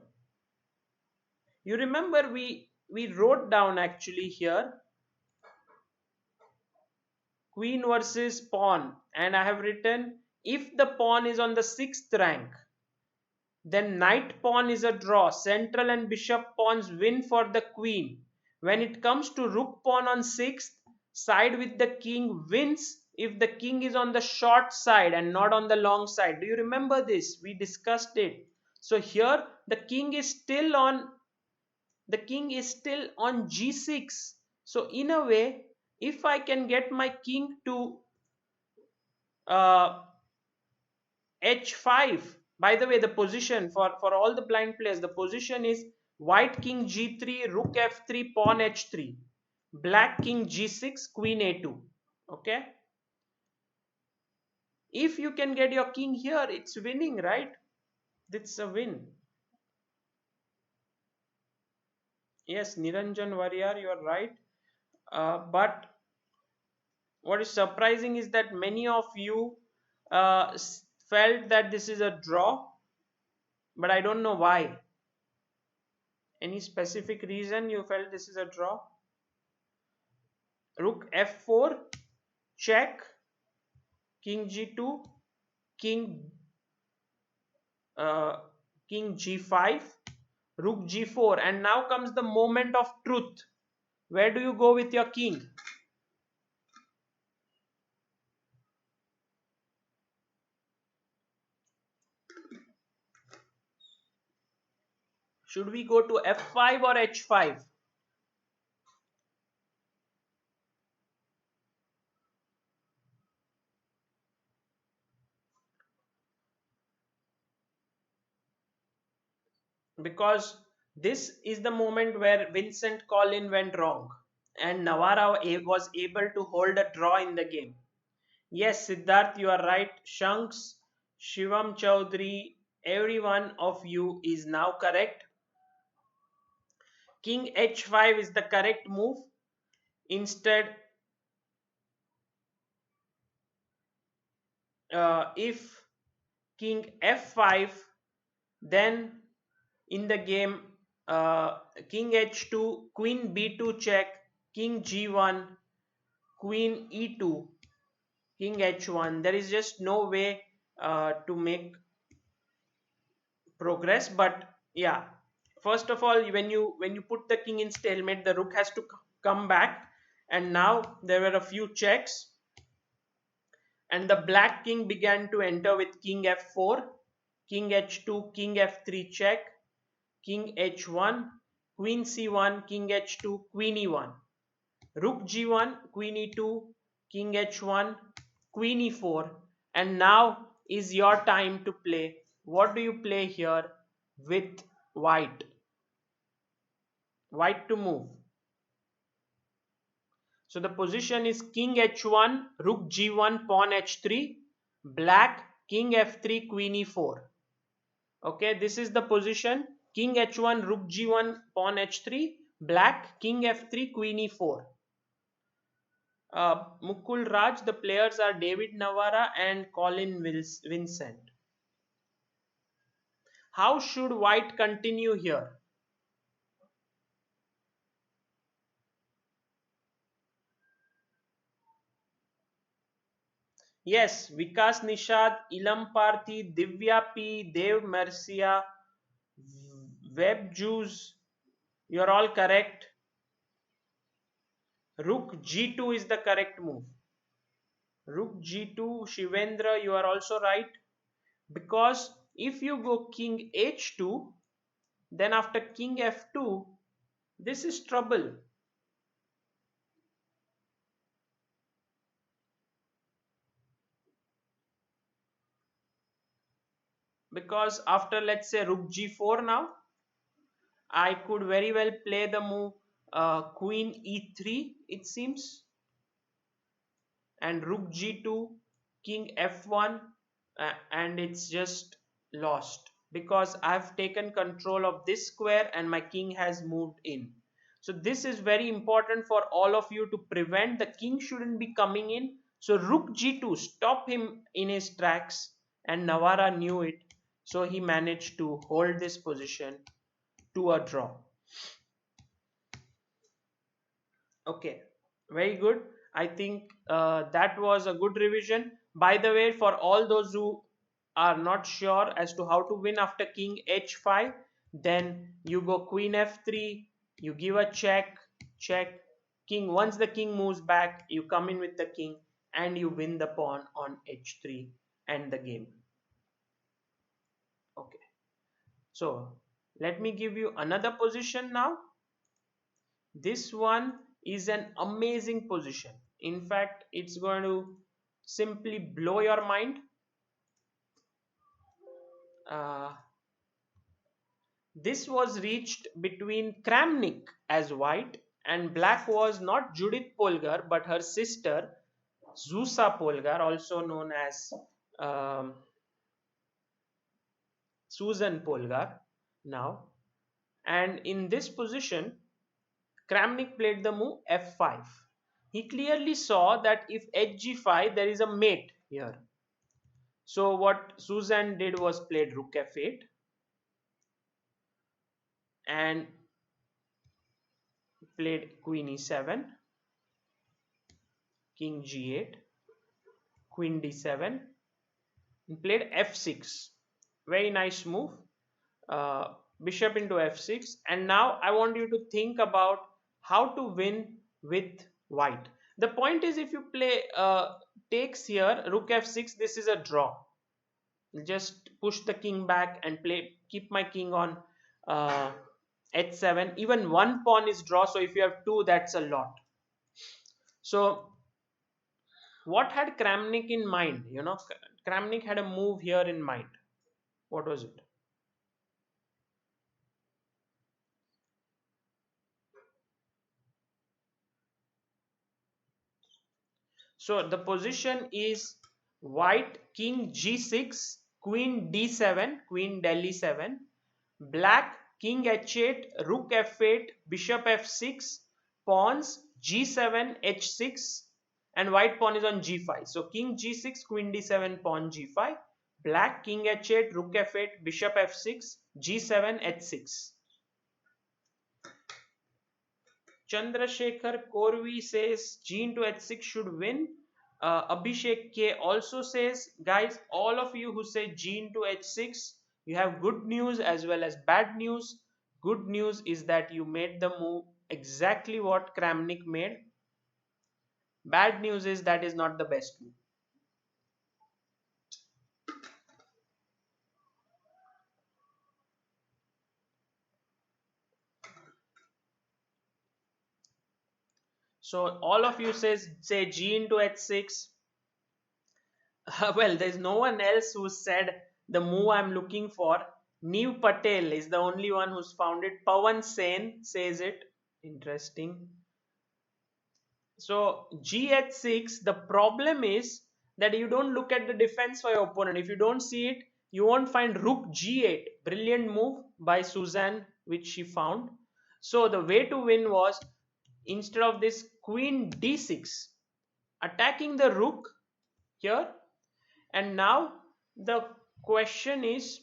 You remember we wrote down actually here queen versus pawn, and I have written if the pawn is on the 6th rank, then knight pawn is a draw. Central and bishop pawns win for the queen. When it comes to rook pawn on 6th, side with the king wins if the king is on the short side and not on the long side. Do you remember this? We discussed it. So here the king is still on g6. So in a way, if I can get my king to uh, h5. By the way, the position for all the blind players, the position is white king g3, rook f3, pawn h3, black king g6, queen a2. Okay, if you can get your king here, it's winning, right? It's a win. Yes, Niranjan Warrior, you are right. But what is surprising is that many of you felt that this is a draw, but I don't know why. Any specific reason you felt this is a draw? Rook f4, check, king g2, king uh, king g5, rook g4, and now comes the moment of truth. Where do you go with your king? Should we go to f5 or h5? Because this is the moment where Vincent Colin went wrong and Navara was able to hold a draw in the game. Yes, Siddharth, you are right. Shanks, Shivam Chaudhary, every one of you is now correct. King h5 is the correct move. Instead, if king f5, then in the game, king h2, queen b2 check, king g1, queen e2, king h1. There is just no way to make progress. But yeah, first of all, when you put the king in stalemate, the rook has to come back, and now there were a few checks, and the black king began to enter with king f4, king h2, king f3 check, king h1, queen c1, king h2, queen e1, rook g1, queen e2, king h1, queen e4, and now is your time to play. What do you play here with white? White to move. So the position is king h1, rook g1, pawn h3, black, king f3, queen e4. Okay, this is the position. King h1, rook g1, pawn h3, black, king f3, queen e4. Mukul Raj, the players are David Navara and Colin Vincent. How should white continue here? Yes, Vikas Nishad, Ilam Parthi, Divya P, Dev Mercia, Web Juice, you're all correct. Rook g2 is the correct move. Rook g2, Shivendra, you are also right. Because if you go king h2, then after king f2, This is trouble. Because after, let's say, rook g4 now, I could very well play the move queen e3, it seems, and rook g2, king f1, and it's just lost because I've taken control of this square and my king has moved in. So this is very important for all of you to prevent. The king shouldn't be coming in. So rook g2 stop him in his tracks, and Navara knew it, so he managed to hold this position to a draw. Okay, very good. I think that was a good revision. By the way, for all those who are not sure as to how to win after king h5, then you go queen f3, you give a check, check, king. Once the king moves back, you come in with the king and you win the pawn on h3 and the game. Okay, so let me give you another position now. This one is an amazing position. In fact, it's going to simply blow your mind. Uh, this was reached between Kramnik as white, and black was not Judith Polgar but her sister Zusa Polgar, also known as um, Susan Polgar now. And in this position, Kramnik played the move f5. He clearly saw that if hg5, there is a mate here. So what Susan did was played rook f8 and played queen e7, king g8, queen d7, and played f6. Very nice move. Bishop into f6. And now I want you to think about how to win with white. The point is, if you play takes here, rook f6, this is a draw. Just push the king back and play, keep my king on h7. Even one pawn is draw, so if you have two, that's a lot. So what had Kramnik in mind? Kramnik had a move here in mind. What was it? So the position is white king g6, queen d7, queen delhi 7, black king h8, rook f8, bishop f6, pawns g7, h6, and white pawn is on g5. So king g6, queen d7, pawn g5, black king h8, rook f8, bishop f6, g7, h6. Chandrasekhar Korvi says G into H6 should win. Abhishek K also says, guys, all of you who say G into H6, you have good news as well as bad news. Good news is that you made the move exactly what Kramnik made. Bad news is that is not the best move. So all of you say G into H6. Well, there's no one else who said the move I'm looking for. Neev Patel is the only one who's found it. Pawan Sen says it. Interesting. So G h6, the problem is that you don't look at the defense for your opponent. If you don't see it, you won't find rook g8. Brilliant move by Suzanne, which she found. So the way to win was, instead of this queen d6, attacking the rook here. And now the question is,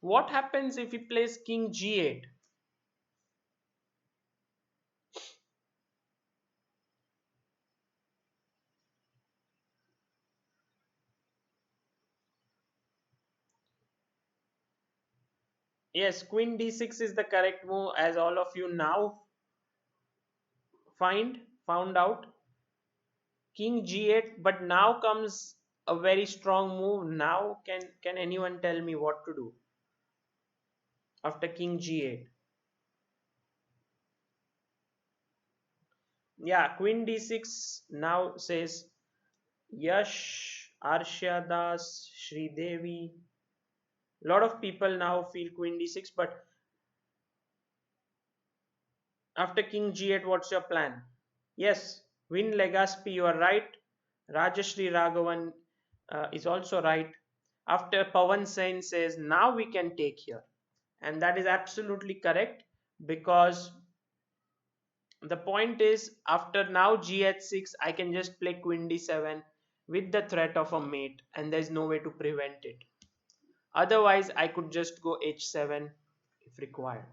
what happens if he plays king g8? Yes, queen d6 is the correct move, as all of you now found out. King g8, but now comes a very strong move. Now can anyone tell me what to do after king g8? Yeah, queen d6 now says Yash, Arshadas, Sridevi. A lot of people now feel queen d6, but after king g8, what's your plan? Yes, win Legaspi, you are right. Rajashri Raghavan is also right. After Pawan Sen says, now we can take here. And that is absolutely correct because the point is after now g8 6 I can just play queen d7 with the threat of a mate and there's no way to prevent it. Otherwise I could just go h7 if required.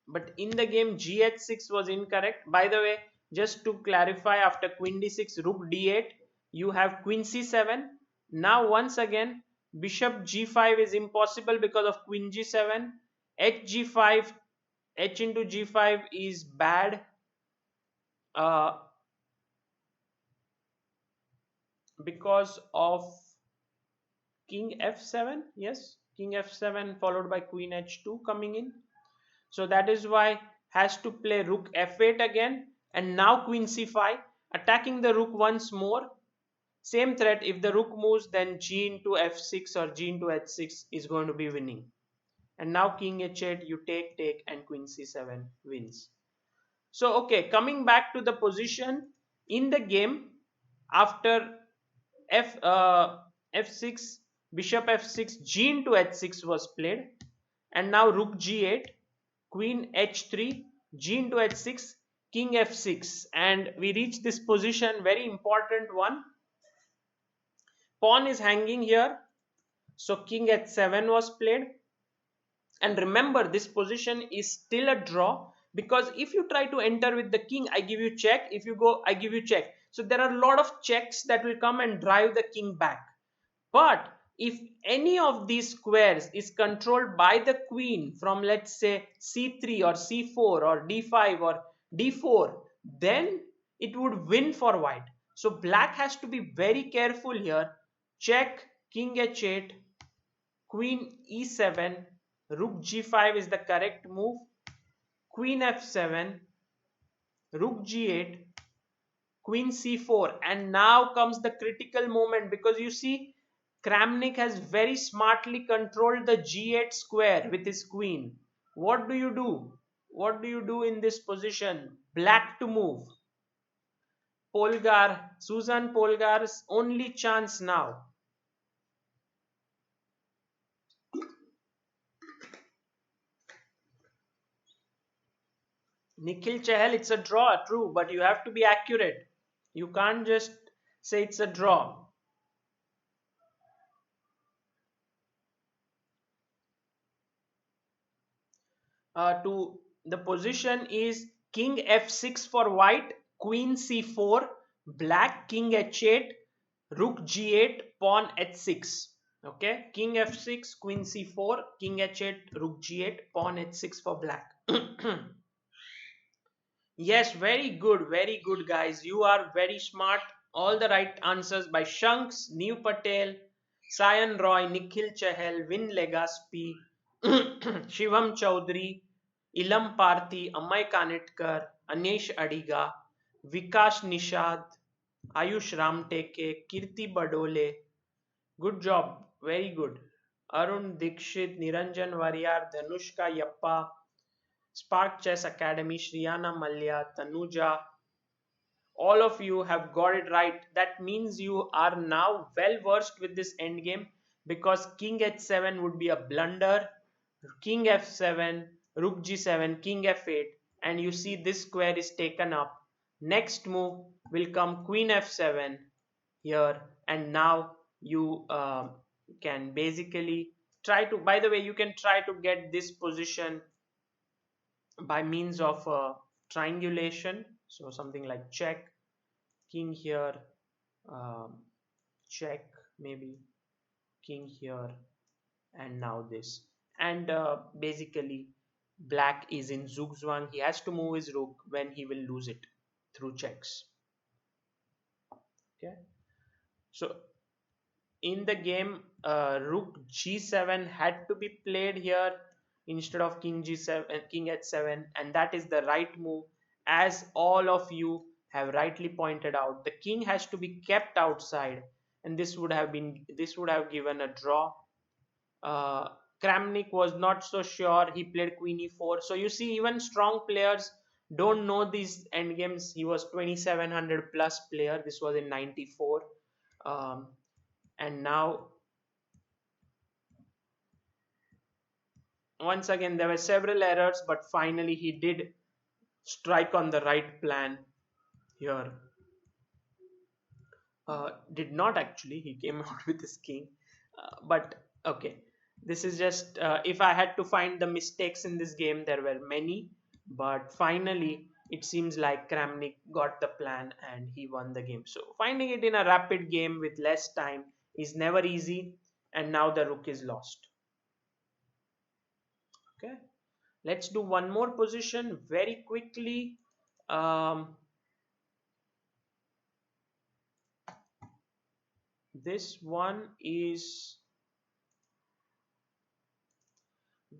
But in the game g8 6 was incorrect. By the way, just to clarify, after queen d6 rook d8 you have queen c7. Now once again bishop g5 is impossible because of queen g7. H g5, h into g5 is bad. uh, because of king f7. Yes, king f7 followed by queen h2 coming in. So that is why has to play rook f8 again, and now queen c5 attacking the rook once more. Same threat, if the rook moves then g into f6 or g into h6 is going to be winning. And now king h8, you take and queen c7 wins. So okay, coming back to the position in the game after f f6, bishop f6, g into h6 was played, and now rook g8, queen h3, g into h6, king f6, and we reach this position, very important one. Pawn is hanging here, so king h7 was played. And remember, this position is still a draw because if you try to enter with the king, I give you check. If you go, I give you check. So there are a lot of checks that will come and drive the king back. But if any of these squares is controlled by the queen from, let's say, c3 or c4 or d5 or d4, then it would win for white. So black has to be very careful here. Check, king h8, queen e7, rook g5 is the correct move, queen f7, rook g8, queen c4, and now comes the critical moment because you see Kramnik has very smartly controlled the g8 square with his queen. What do you do? What do you do in this position? Black to move. Polgar, Susan Polgar's only chance now. Nikhil Chahal, it's a draw, true, but you have to be accurate. You can't just say it's a draw. To the position is king f6 for white, queen c4, black king h8, rook g8, pawn h6. Okay, king f6, queen c4, king h8, rook g8, pawn h6 for black. Yes, very good, guys. You are very smart. All the right answers by Shanks, New Patel, Sayan Roy, Nikhil Chahal, Vin Legaspi, Shivam Chaudhary, Ilam Parthi, Amay Kanetkar, Anish Adiga, Vikash Nishad, Ayush Ramteke, Kirti Badole. Good job. Very good. Arun Dikshit, Niranjan Variyar, Dhanushka Yappa, Spark Chess Academy, Shriyana Malya, Tanuja, all of you have got it right. That means you are now well versed with this endgame because king h7 would be a blunder, king f7, rook g7, king f8, and you see this square is taken up. Next move will come queen f7 here, and now you can basically try to, by the way, you can try to get this position by means of triangulation. So something like check, king here, um, check, maybe king here, and now this. And basically black is in zugzwang. He has to move his rook when he will lose it through checks. Okay, so in the game rook g7 had to be played here, instead of king g7, king h7, and that is the right move. As all of you have rightly pointed out, the king has to be kept outside, and this would have given a draw. uh, Kramnik was not so sure. He played queen e4. So you see, even strong players don't know these endgames. He was 2700 plus player. This was in 94. Um, and now, once again, there were several errors, but finally he did strike on the right plan here. Did not actually. He came out with his king. But okay, this is just if I had to find the mistakes in this game, there were many. But finally, it seems like Kramnik got the plan and he won the game. So finding it in a rapid game with less time is never easy. And now the rook is lost. Okay, let's do one more position very quickly. This one is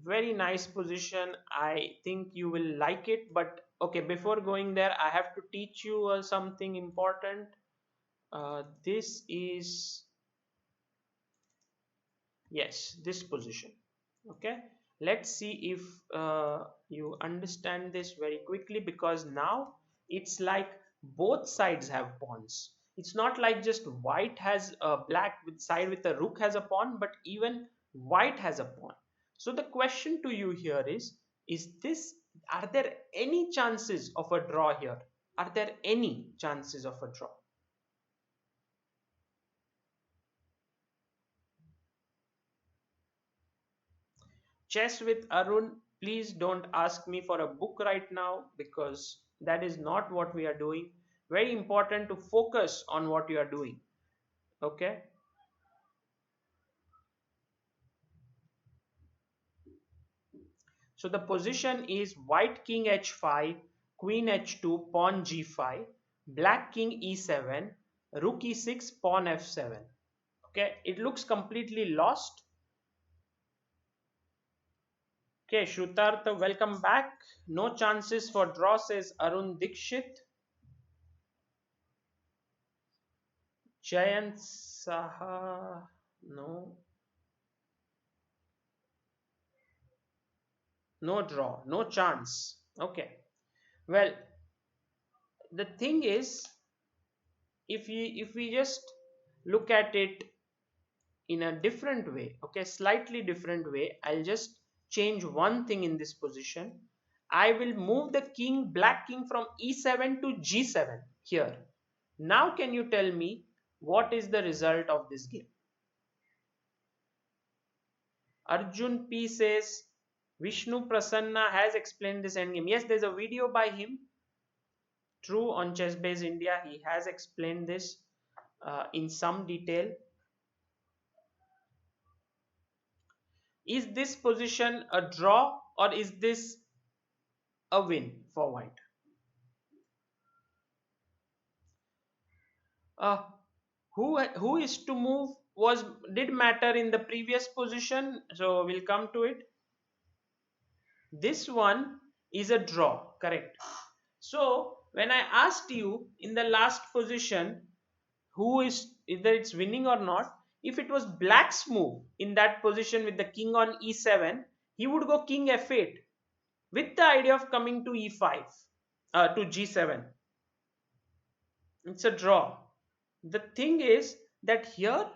very nice position. I think you will like it. But okay, before going there, I have to teach you something important. This is, yes, this position. Okay, let's see if you understand this very quickly, because now it's like both sides have pawns. It's not like just white has a black with side with a rook has a pawn, but even white has a pawn. So the question to you here is this, are there any chances of a draw here? Are there any chances of a draw? Chess with Arun, please don't ask me for a book right now, because that is not what we are doing. Very important to focus on what you are doing. Okay. So the position is white king h5, queen h2, pawn g5, black king e7, rook e6, pawn f7. Okay, it looks completely lost. Okay, Shrutarth, welcome back. No chances for draw, says Arun Dikshit. Jayant Saha, no, no draw, no chance. Okay. Well, the thing is, if we just look at it in a different way, okay, slightly different way, I'll just change one thing in this position. I will move the king, black king, from e7 to g7 here. Now, can you tell me what is the result of this game? Arjun P says Vishnu Prasanna has explained this endgame. Yes, there's a video by him. True, on Chessbase India, he has explained this in some detail. Is this position a draw, or is this a win for white? Uh, who is to move was did matter in the previous position, so we'll come to it. This one is a draw, correct? So when I asked you in the last position who is either it's winning or not, if it was black's move in that position with the king on e7, he would go king f8 with the idea of coming to e5, to g7. It's a draw. The thing is that here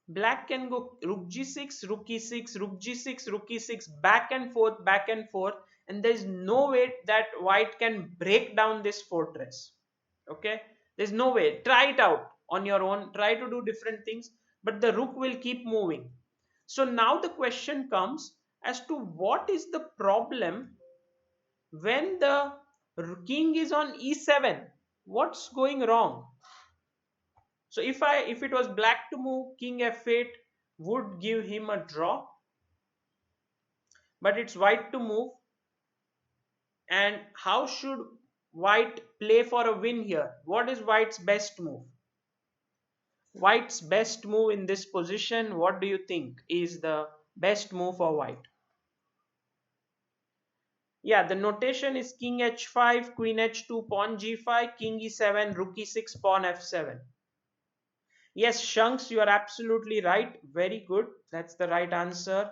black can go rook g6, rook e6, rook g6, rook e6, back and forth, and there is no way that white can break down this fortress. Okay, there's no way. Try it out on your own, try to do different things, but the rook will keep moving. So now the question comes as to what is the problem when the king is on e7. What's going wrong? So if it was black to move, king f8 would give him a draw, but it's white to move. And how should white play for a win here? What is white's best move? White's best move in this position, what do you think is the best move for white? Yeah, the notation is king h5, queen h2, pawn g5, king e7, rook e6, pawn f7. Yes, Shanks, you are absolutely right. Very good. That's the right answer.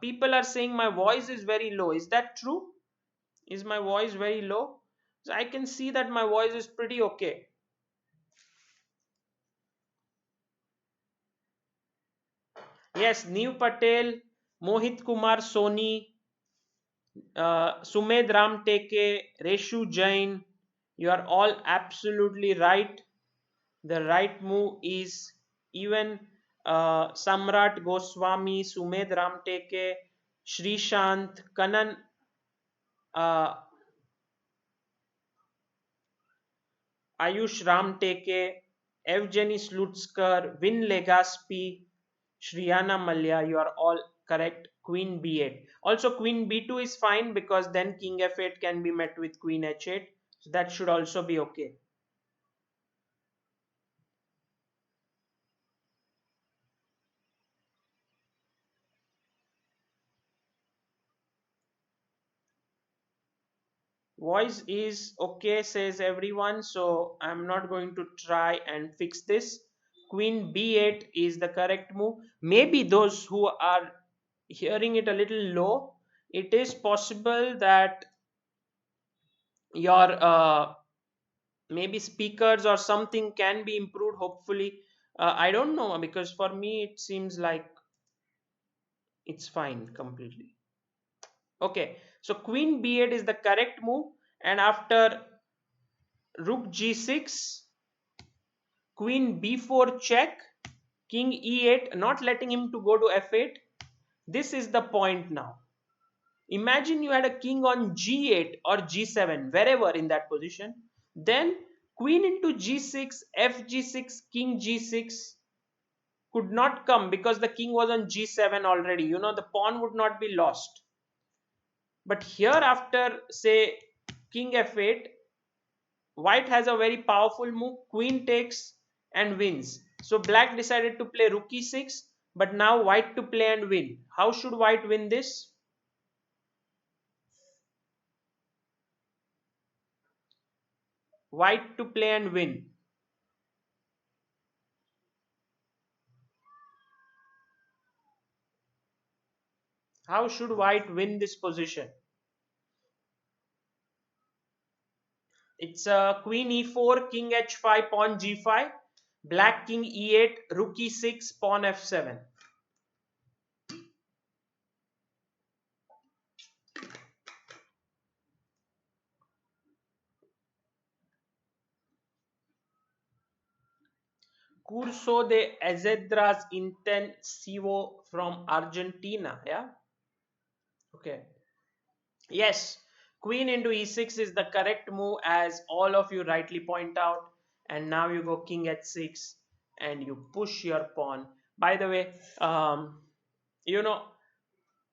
People are saying my voice is very low. Is that true? Is my voice very low? So I can see that my voice is pretty okay. Yes, Neev Patel, Mohit Kumar Soni, Sumed Ram Teke, Reshu Jain. You are all absolutely right. The right move is even Samrat Goswami, Sumed Ramteke, Srishant, Kanan, uh, Ayush Ramteke, Evgeny Slutskar, Vin Legaspi, Shriyana Malya. You are all correct. Queen b8. Also, queen b2 is fine because then king f8 can be met with queen h8. So that should also be okay. Voice is okay, says everyone, so I'm not going to try and fix this. Queen b8 is the correct move. Maybe those who are hearing it a little low, it is possible that your maybe speakers or something can be improved, hopefully. I don't know, because for me it seems like it's fine completely. Okay, so queen b8 is the correct move, and after rook g6, queen b4 check, king e8, not letting him to go to f8. This is the point now. Imagine you had a king on g8 or g7, wherever in that position. Then queen into g6, f g6, king g6 could not come because the king was on g7 already. You know, the pawn would not be lost. But here, after say king f8, white has a very powerful move. Queen takes and wins. So black decided to play rook e6, but now white to play and win. How should white win this? White to play and win. How should white win this position? It's queen e4, king h5, pawn g5, black king e8, rook e6, pawn f7. Curso de Ezedras Intensivo from Argentina. Yeah. Okay. Yes. Queen into e6 is the correct move, as all of you rightly point out. And now you go king h6 and you push your pawn. By the way, you know,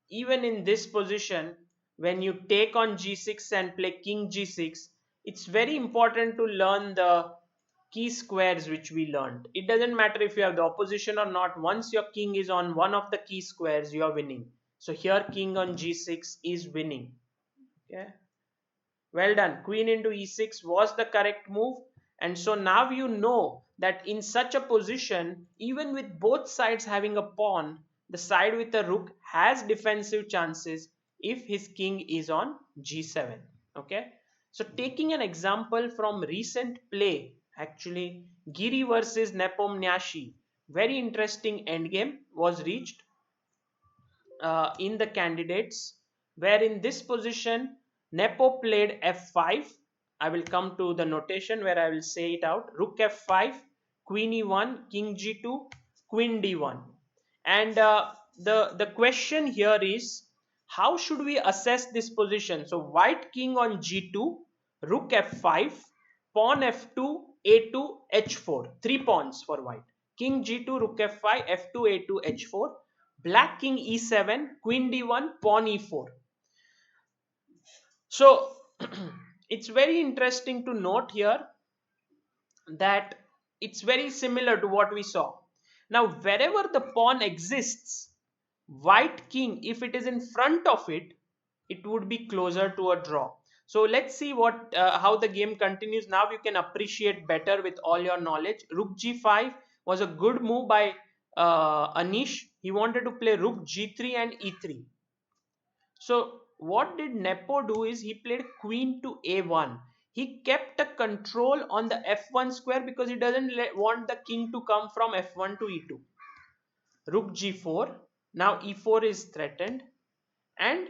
even in this position, when you take on g6 and play king g6, it's very important to learn the key squares which we learned. It doesn't matter if you have the opposition or not. Once your king is on one of the key squares, you are winning. So here king on g6 is winning. Okay, well done. Queen into e6 was the correct move. And so now you know that in such a position, even with both sides having a pawn, the side with a rook has defensive chances if his king is on g7. Okay. So taking an example from recent play, actually, Giri versus Nepomniachtchi, very interesting endgame was reached in the candidates, where in this position Nepo played f5. I will come to the notation where I will say it out. Rook f5, queen e1, king g2, queen d1. And the question here is, how should we assess this position? So white king on g2, rook f5, pawn f2, a2, h4. Three pawns for white. King g2, rook f5, f2, a2, h4. Black king e7, queen d1, pawn e4. So it's very interesting to note here that it's very similar to what we saw. Now, wherever the pawn exists, White king, if it is in front of it, it would be closer to a draw. So let's see what how the game continues. Now you can appreciate better with all your knowledge. Rook g5 was a good move by Anish. He wanted to play rook g3 and e3. So what did Nepo do is he played queen to a1. He kept a control on the f1 square because he doesn't want the king to come from f1 to e2. Rook g4. Now e4 is threatened, and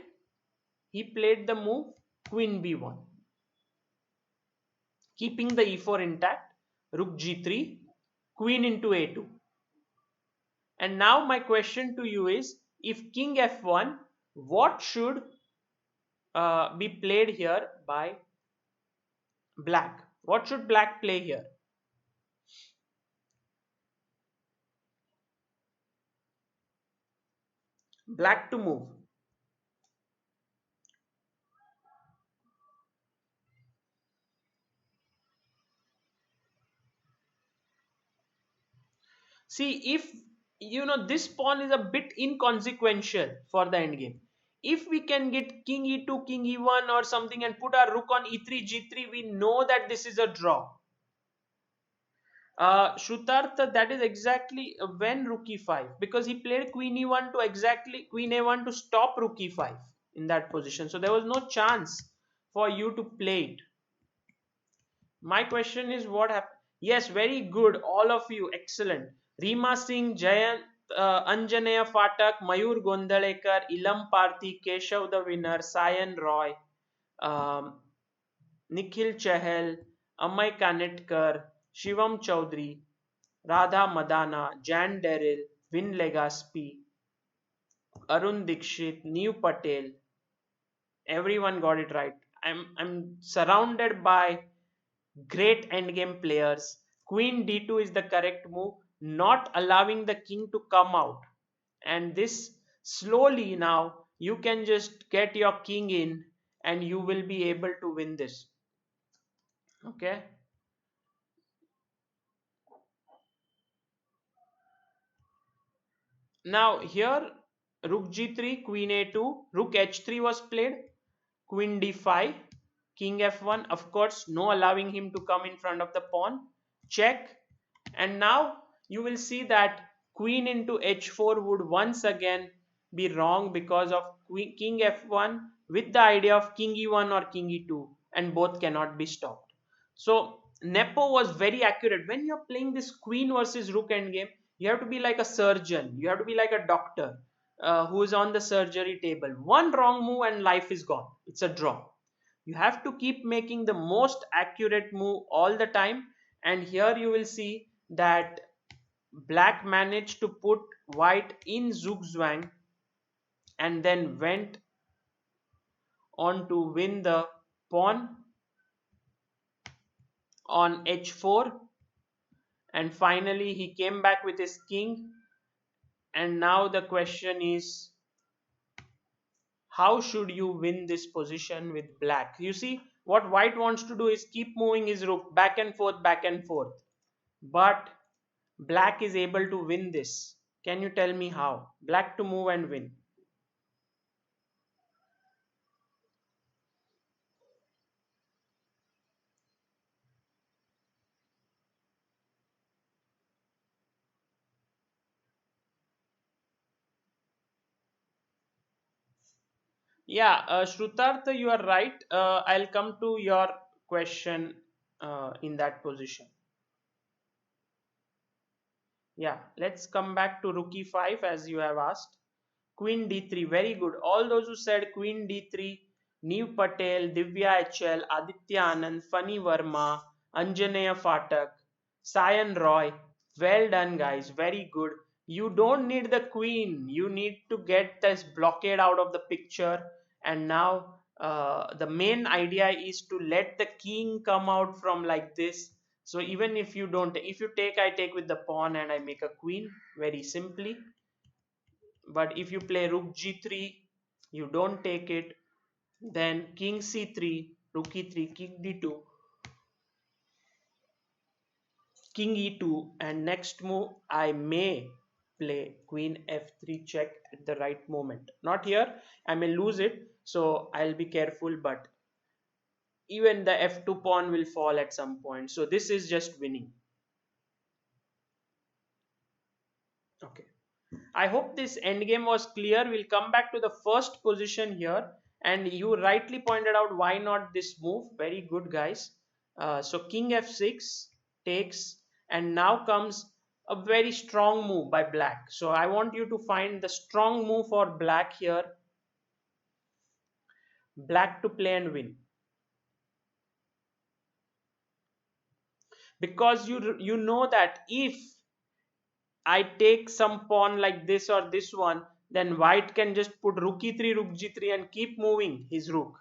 he played the move queen b1, keeping the e4 intact. Rook g3, queen into a2. And now my question to you is, if king f1, what should be played here by black? What should black play here? Black to move. See, if this pawn is a bit inconsequential for the endgame. If we can get king e2, king e1 or something and put our rook on e3, g3, we know that this is a draw. Shrutartha, that is exactly when rook e5, because he played queen e1 to exactly queen a1 to stop rook e5 in that position. So there was no chance for you to play it. My question is what happened? Yes, very good. All of you, excellent. Reema Singh, Jayant, Anjaneya Fatak, Mayur Gondalekar, Ilam Parthi, Keshav the winner, Sayan Roy, um, Nikhil Chahal, Amay Kanetkar, Shivam Chaudhary, Radha Madana, Jan Daryl, Vin Legaspi, Arun Dikshit, New Patel. Everyone got it right. I'm surrounded by great endgame players. Queen d2 is the correct move, not allowing the king to come out. And this slowly now you can just get your king in and you will be able to win this. Okay. Now here rook g3, queen a2, rook h3 was played, queen d5, king f1, of course no allowing him to come in front of the pawn, check. And now you will see that queen into h4 would once again be wrong because of king f1 with the idea of king e1 or king e2, and both cannot be stopped. So Nepo was very accurate. When you're playing this queen versus rook endgame, you have to be like a surgeon, you have to be like a doctor who is on the surgery table. One wrong move and life is gone, it's a draw. You have to keep making the most accurate move all the time. And here you will see that black managed to put white in zugzwang and then went on to win the pawn on h4, and finally he came back with his king. And now the question is, how should you win this position with black? You see, what white wants to do is keep moving his rook back and forth, but black is able to win this. Can you tell me how? Black to move and win. Yeah, Shrutarth, you are right. I'll come to your question in that position. Yeah, let's come back to rook e5 as you have asked. Queen d3, very good. All those who said queen d3, Neev Patel, Divya HL, Aditya Anand, Funny Verma, Anjaneya Fatak, Sayan Roy. Well done, guys. Very good. You don't need the queen. You need to get this blockade out of the picture. And now the main idea is to let the king come out from like this. So even if you don't, if you take, I take with the pawn and I make a queen very simply. But if you play rook g3, you don't take it, then king c3, rook e3, king d2, king e2, and next move I may play queen f3 check at the right moment. Not here, I may lose it, so I'll be careful, but even the f2 pawn will fall at some point. So this is just winning. Okay. I hope this endgame was clear. We'll come back to the first position here. And you rightly pointed out why not this move. Very good, guys. So king f6 takes, and now comes a very strong move by black. So I want you to find the strong move for black here. Black to play and win. Because you know that if I take some pawn like this or this one, then white can just put rook e3, rook g3 and keep moving his rook.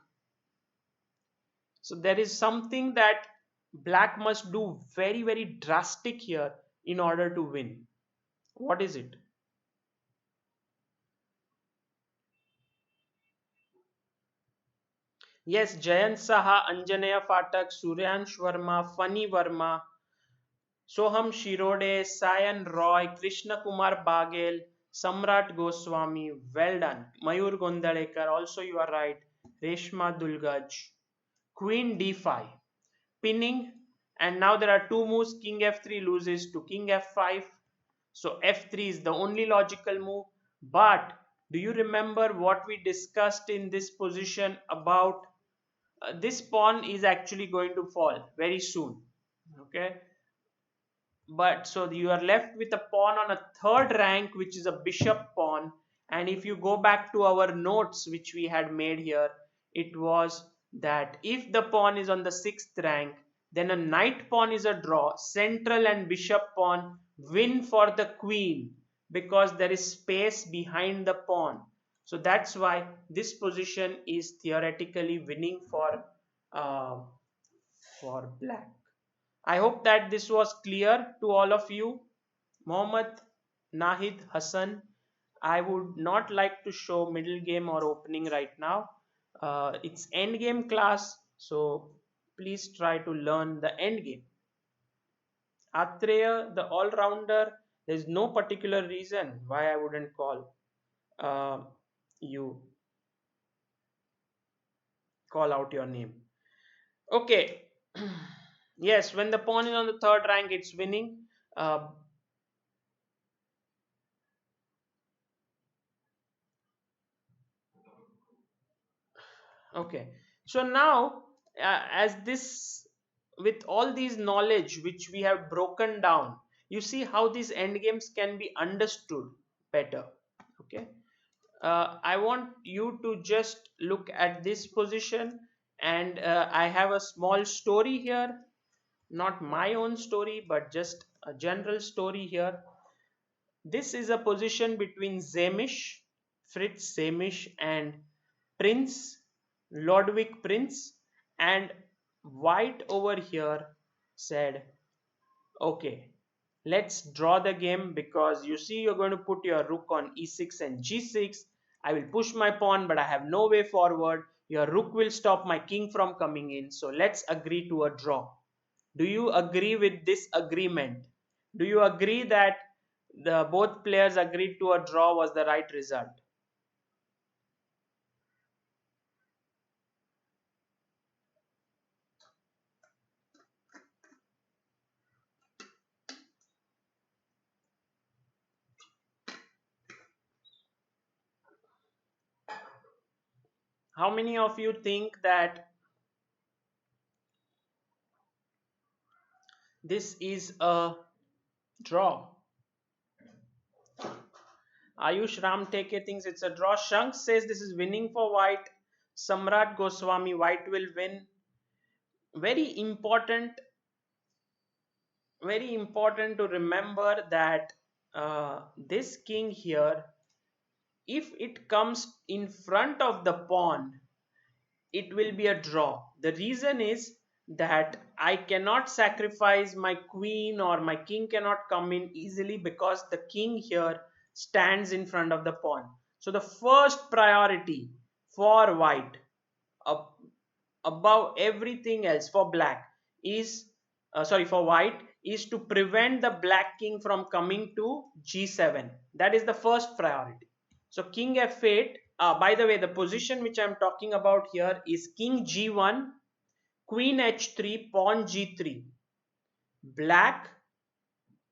So there is something that black must do very, very drastic here in order to win. What is it? Yes, Jayant Saha, Anjanaya Phatak, Suryansh Verma, Fani Verma, Soham Shirode, Sayan Roy, Krishna Kumar Bagel, Samrat Goswami. Well done. Mayur Gondalekar, also you are right. Reshma Dulgaj. Queen d5. Pinning, and now there are two moves. King f3 loses to king f5. So f3 is the only logical move. But do you remember what we discussed in this position about this pawn is actually going to fall very soon? Okay, but so you are left with a pawn on a third rank, which is a bishop pawn. And if you go back to our notes which we had made here, it was that if the pawn is on the sixth rank, then a knight pawn is a draw. Central and bishop pawn win for the queen because there is space behind the pawn. So that's why this position is theoretically winning uh, for black. I hope that this was clear to all of you. Mohammad Nahid Hassan, I would not like to show middle game or opening right now. It's end game class, so please try to learn the end game. Atreya, the all-rounder, there's no particular reason why I wouldn't uh, you call out your name. Okay. Yes, when the pawn is on the third rank, it's winning. Uh, Okay, so now as this, with all these knowledge which we have broken down, you see how these endgames can be understood better. Okay, I want you to just look at this position, and I have a small story here, not my own story, but just a general story here. This is a position between Zemish, Fritz Zemish, and Prince Ludwig Prince, and White over here said, okay, let's draw the game because you see you're going to put your rook on e6 and g6. I will push my pawn, but I have no way forward. Your rook will stop my king from coming in. So let's agree to a draw. Do you agree with this agreement? Do you agree that the both players agreed to a draw was the right result? How many of you think that this is a draw? Ayush Ramteke thinks it's a draw. Shank says this is winning for white. Samrat Goswami, white will win. Very important, very important to remember that this king here, if it comes in front of the pawn, it will be a draw. The reason is that I cannot sacrifice my queen, or my king cannot come in easily because the king here stands in front of the pawn. So the first priority for white, above everything else, for black is, sorry, for white, is to prevent the black king from coming to g7. That is the first priority. So king f8, by the way, the position which I'm talking about here is king g1, queen h3, pawn g3, black,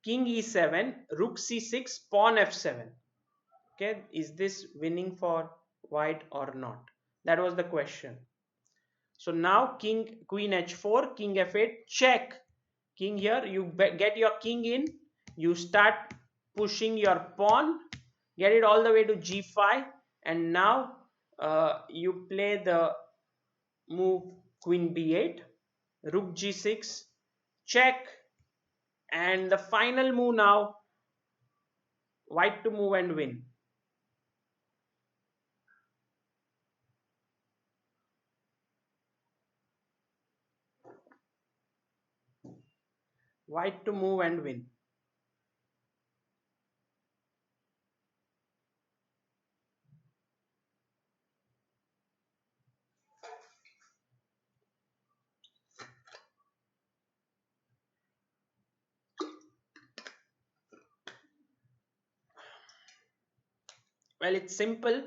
king e7, rook c6, pawn f7. Okay, is this winning for white or not? That was the question. So now king, queen h4, king f8, check. King here, you get your king in, you start pushing your pawn, get it all the way to g5, and now you play the move queen b8, rook g6, check, and the final move now, white to move and win. White to move and win. Well, it's simple.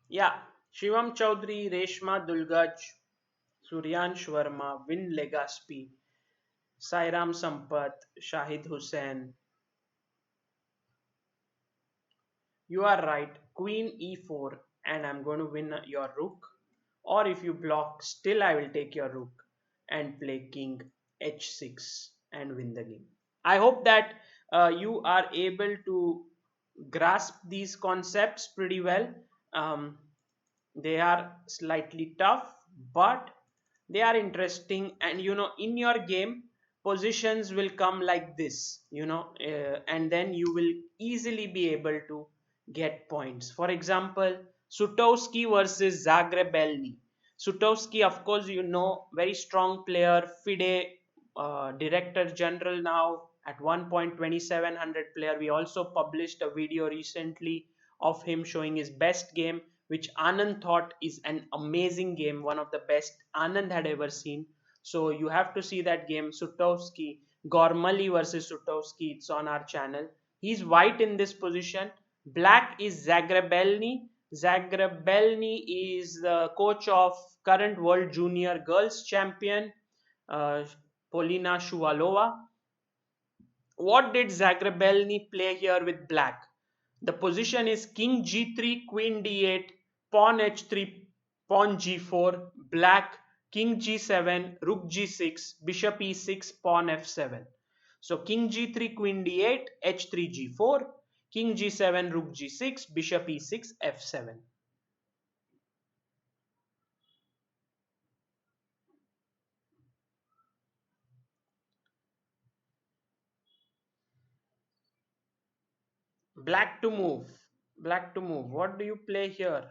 Yeah, Shivam Chaudhary, Reshma Dulgaj, Suryansh Verma, Vin Legaspi, Sairam Sampath, Shahid Hussain. You are right. Queen e4, and I'm going to win your rook. Or if you block, still I will take your rook and play king h6 and win the game. I hope that you are able to grasp these concepts pretty well. Um, they are slightly tough, but they are interesting, and in your game positions will come like this, and then you will easily be able to get points. For example, Sutowski versus Zagrebelny. Sutowski, of course, very strong player, FIDE director general now at 1.2700 player. We also published a video recently of him showing his best game, which Anand thought is an amazing game, one of the best Anand had ever seen. So you have to see that game. Sutowski, Gormali versus Sutowski, it's on our channel. He's white in this position. Black is Zagrebelny. Zagrebelny is the coach of current world junior girls champion, uh, Polina Shuvalova. What did Zagrebelny play here with black? The position is king g3, queen d8, pawn h3, pawn g4, black, king g7, rook g6, bishop e6, pawn f7. So king g3, queen d8, h3, g4, king g7, rook g6, bishop e6, f7. Black to move. Black to move. What do you play here?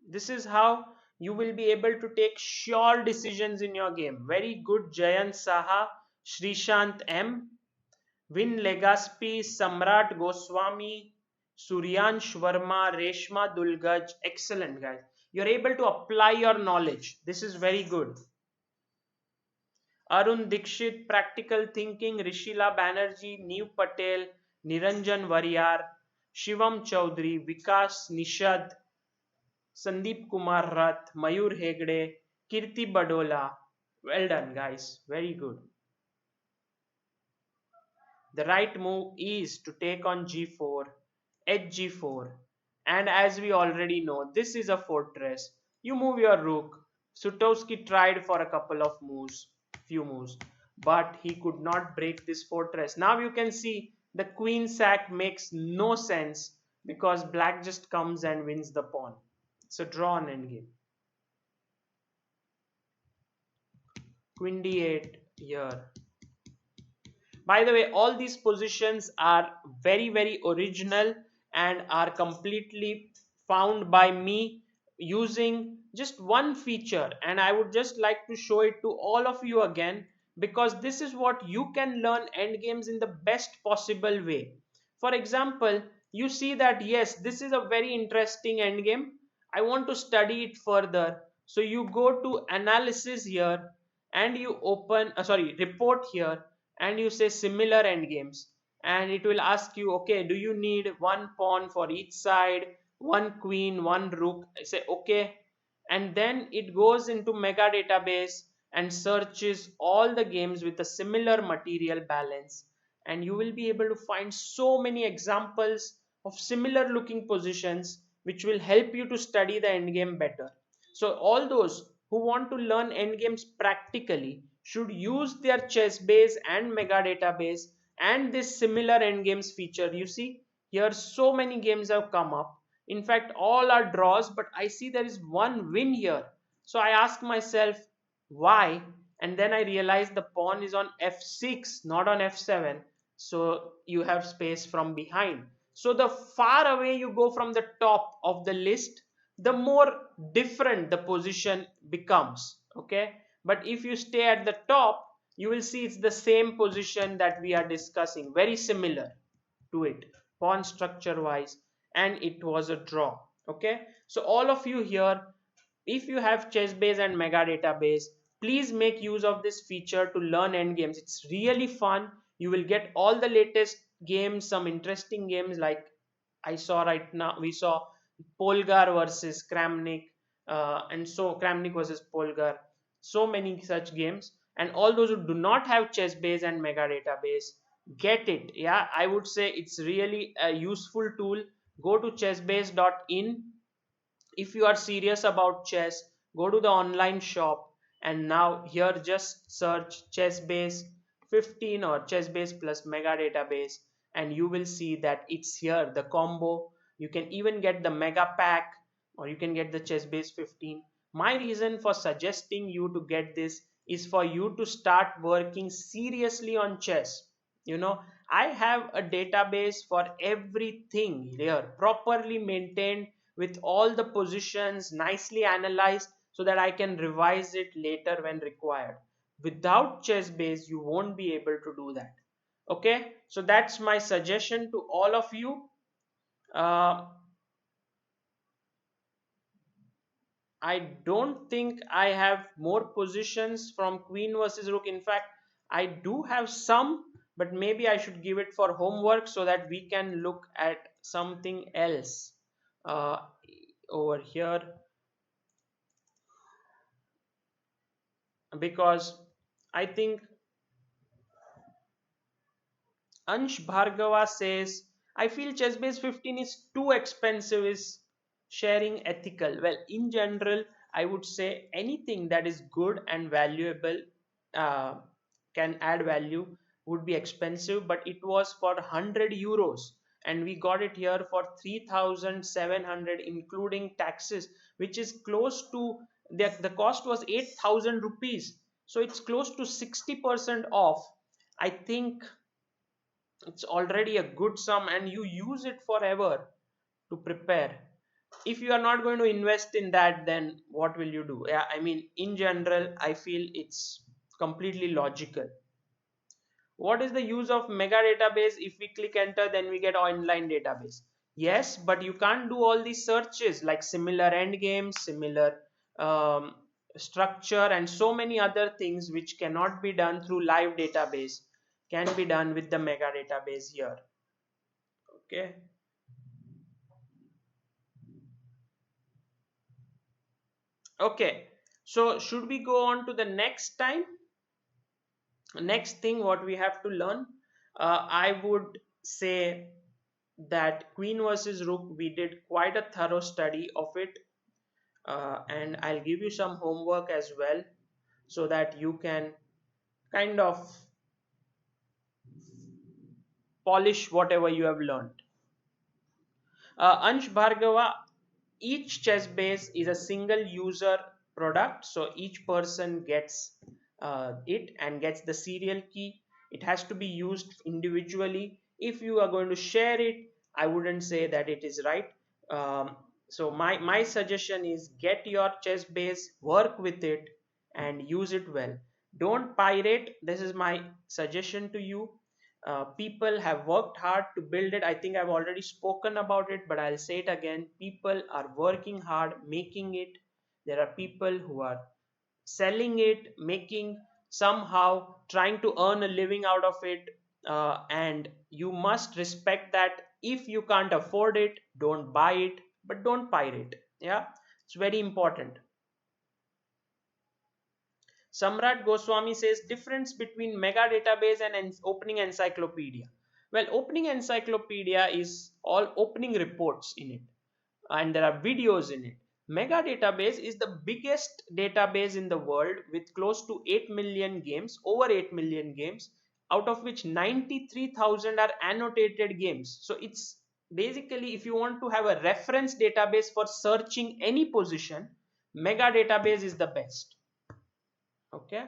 This is how you will be able to take sure decisions in your game. Very good, Jayant Saha, Srishant M, Vin Legaspi, Samrat Goswami, Suryansh Verma, Reshma Dulgaj. Excellent, guys. You're able to apply your knowledge. This is very good. Arun Dikshit, Practical Thinking, Rishila Banerjee, Neev Patel, Niranjan Variyar, Shivam Chaudhary, Vikas Nishad, Sandeep Kumar Rath, Mayur Hegde, Kirti Badola. Well done, guys. Very good. The right move is to take on g4, hg4, and as we already know, this is a fortress. You move your rook. Sutowski tried for a couple of moves, few moves, but he could not break this fortress. Now you can see the queen sack makes no sense because black just comes and wins the pawn. It's a draw on endgame. Queen d8 here. By the way, all these positions are very, very original and are completely found by me using just one feature, and I would just like to show it to all of you again, because this is what you can learn endgames in the best possible way. For example, you see that yes, this is a very interesting endgame. I want to study it further. So you go to analysis here. and you open sorry, report here, and you say similar endgames, and it will ask you, okay, do you need one pawn for each side, one queen, one rook? I say okay, and then it goes into mega database and searches all the games with a similar material balance, and you will be able to find so many examples of similar looking positions which will help you to study the endgame better. So all those who want to learn endgames practically should use their chess base and mega database and this similar endgames feature. You see, here so many games have come up. In fact, all are draws, but I see there is one win here. So I ask myself, why? And then I realize the pawn is on f6, not on f7. So you have space from behind. So the far away you go from the top of the list, the more different the position becomes. Okay, but if you stay at the top, you will see it's the same position that we are discussing, very similar to it pawn structure wise, and it was a draw. Okay, so all of you here, if you have chessbase and mega database, please make use of this feature to learn endgames. It's really fun. You will get all the latest games, some interesting games like I saw right now. We saw Polgar versus Kramnik, and so Kramnik versus Polgar. So many such games, and all those who do not have chess base and mega database, get it. Yeah, I would say it's really a useful tool. Go to chessbase.in. If you are serious about chess, go to the online shop, and now here just search chessbase 15 or chessbase plus mega database, and you will see that it's here, the combo. You can even get the mega pack, or you can get the chessbase 15. My reason for suggesting you to get this is for you to start working seriously on chess. You know, I have a database for everything here, properly maintained, with all the positions nicely analyzed, so that I can revise it later when required. Without chess base, you won't be able to do that. Okay, so that's my suggestion to all of you. uh, I don't think I have more positions from queen versus rook. In fact, I do have some, but maybe I should give it for homework so that we can look at something else uh, over here, because I think Ansh Bhargava says, I feel chessbase 15 is too expensive. Is sharing ethical? Well, in general, I would say anything that is good and valuable, uh, can add value, would be expensive, but it was for 100 euros, and we got it here for 3,700 including taxes, which is close to the cost was 8,000 rupees. So it's close to 60% off. I think it's already a good sum, and you use it forever to prepare. If you are not going to invest in that, then what will you do? Yeah, I mean, in general, I feel it's completely logical. What is the use of mega database? If we click enter, then we get online database. Yes, but you can't do all these searches like similar endgames, similar um, structure, and so many other things which cannot be done through live database, can be done with the mega database here. Okay. Okay, so should we go on to the next thing what we have to learn? I would say that queen versus rook, we did quite a thorough study of it, and I'll give you some homework as well, so that you can kind of polish whatever you have learned. Ansh Bhargava, each chess base is a single user product, so each person gets it and gets the serial key. It has to be used individually. If you are going to share it, I wouldn't say that it is right. So my suggestion is, get your chess base, work with it, and use it well. Don't pirate. This is my suggestion to you. People have worked hard to build it. I think I've already spoken about it, but I'll say it again. People are working hard making it. There are people who are selling it, making, somehow trying to earn a living out of it. And you must respect that. If you can't afford it, don't buy it, but don't pirate. Yeah, it's very important. Samrat Goswami says difference between mega database and opening encyclopedia. Well, opening encyclopedia is all opening reports in it, and there are videos in it. Mega database is the biggest database in the world with close to 8 million games, over 8 million games, out of which 93,000 are annotated games. So it's basically, if you want to have a reference database for searching any position, mega database is the best. Okay.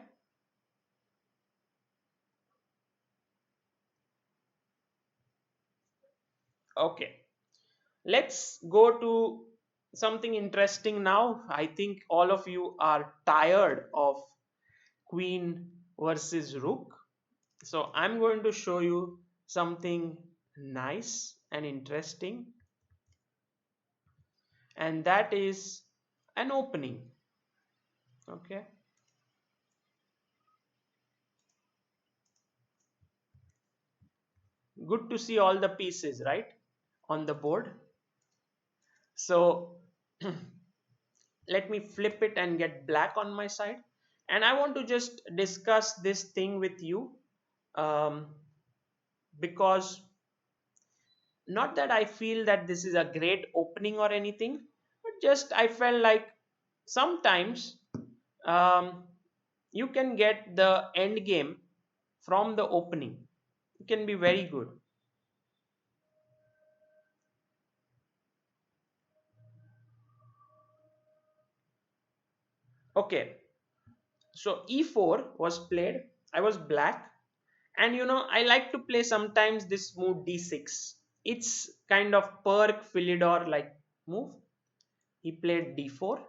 Okay. Let's go to something interesting now. I think all of you are tired of queen versus rook. So I'm going to show you something nice and interesting, and that is an opening. Okay. Good to see all the pieces, right, on the board. So let me flip it and get black on my side. And I want to just discuss this thing with you, um, because not that I feel that this is a great opening or anything, but just I felt like sometimes, um, you can get the end game from the opening. It can be very good. Okay, so e4 was played. I was black, and I like to play sometimes this move d6. It's kind of perk Philidor like move. He played d4.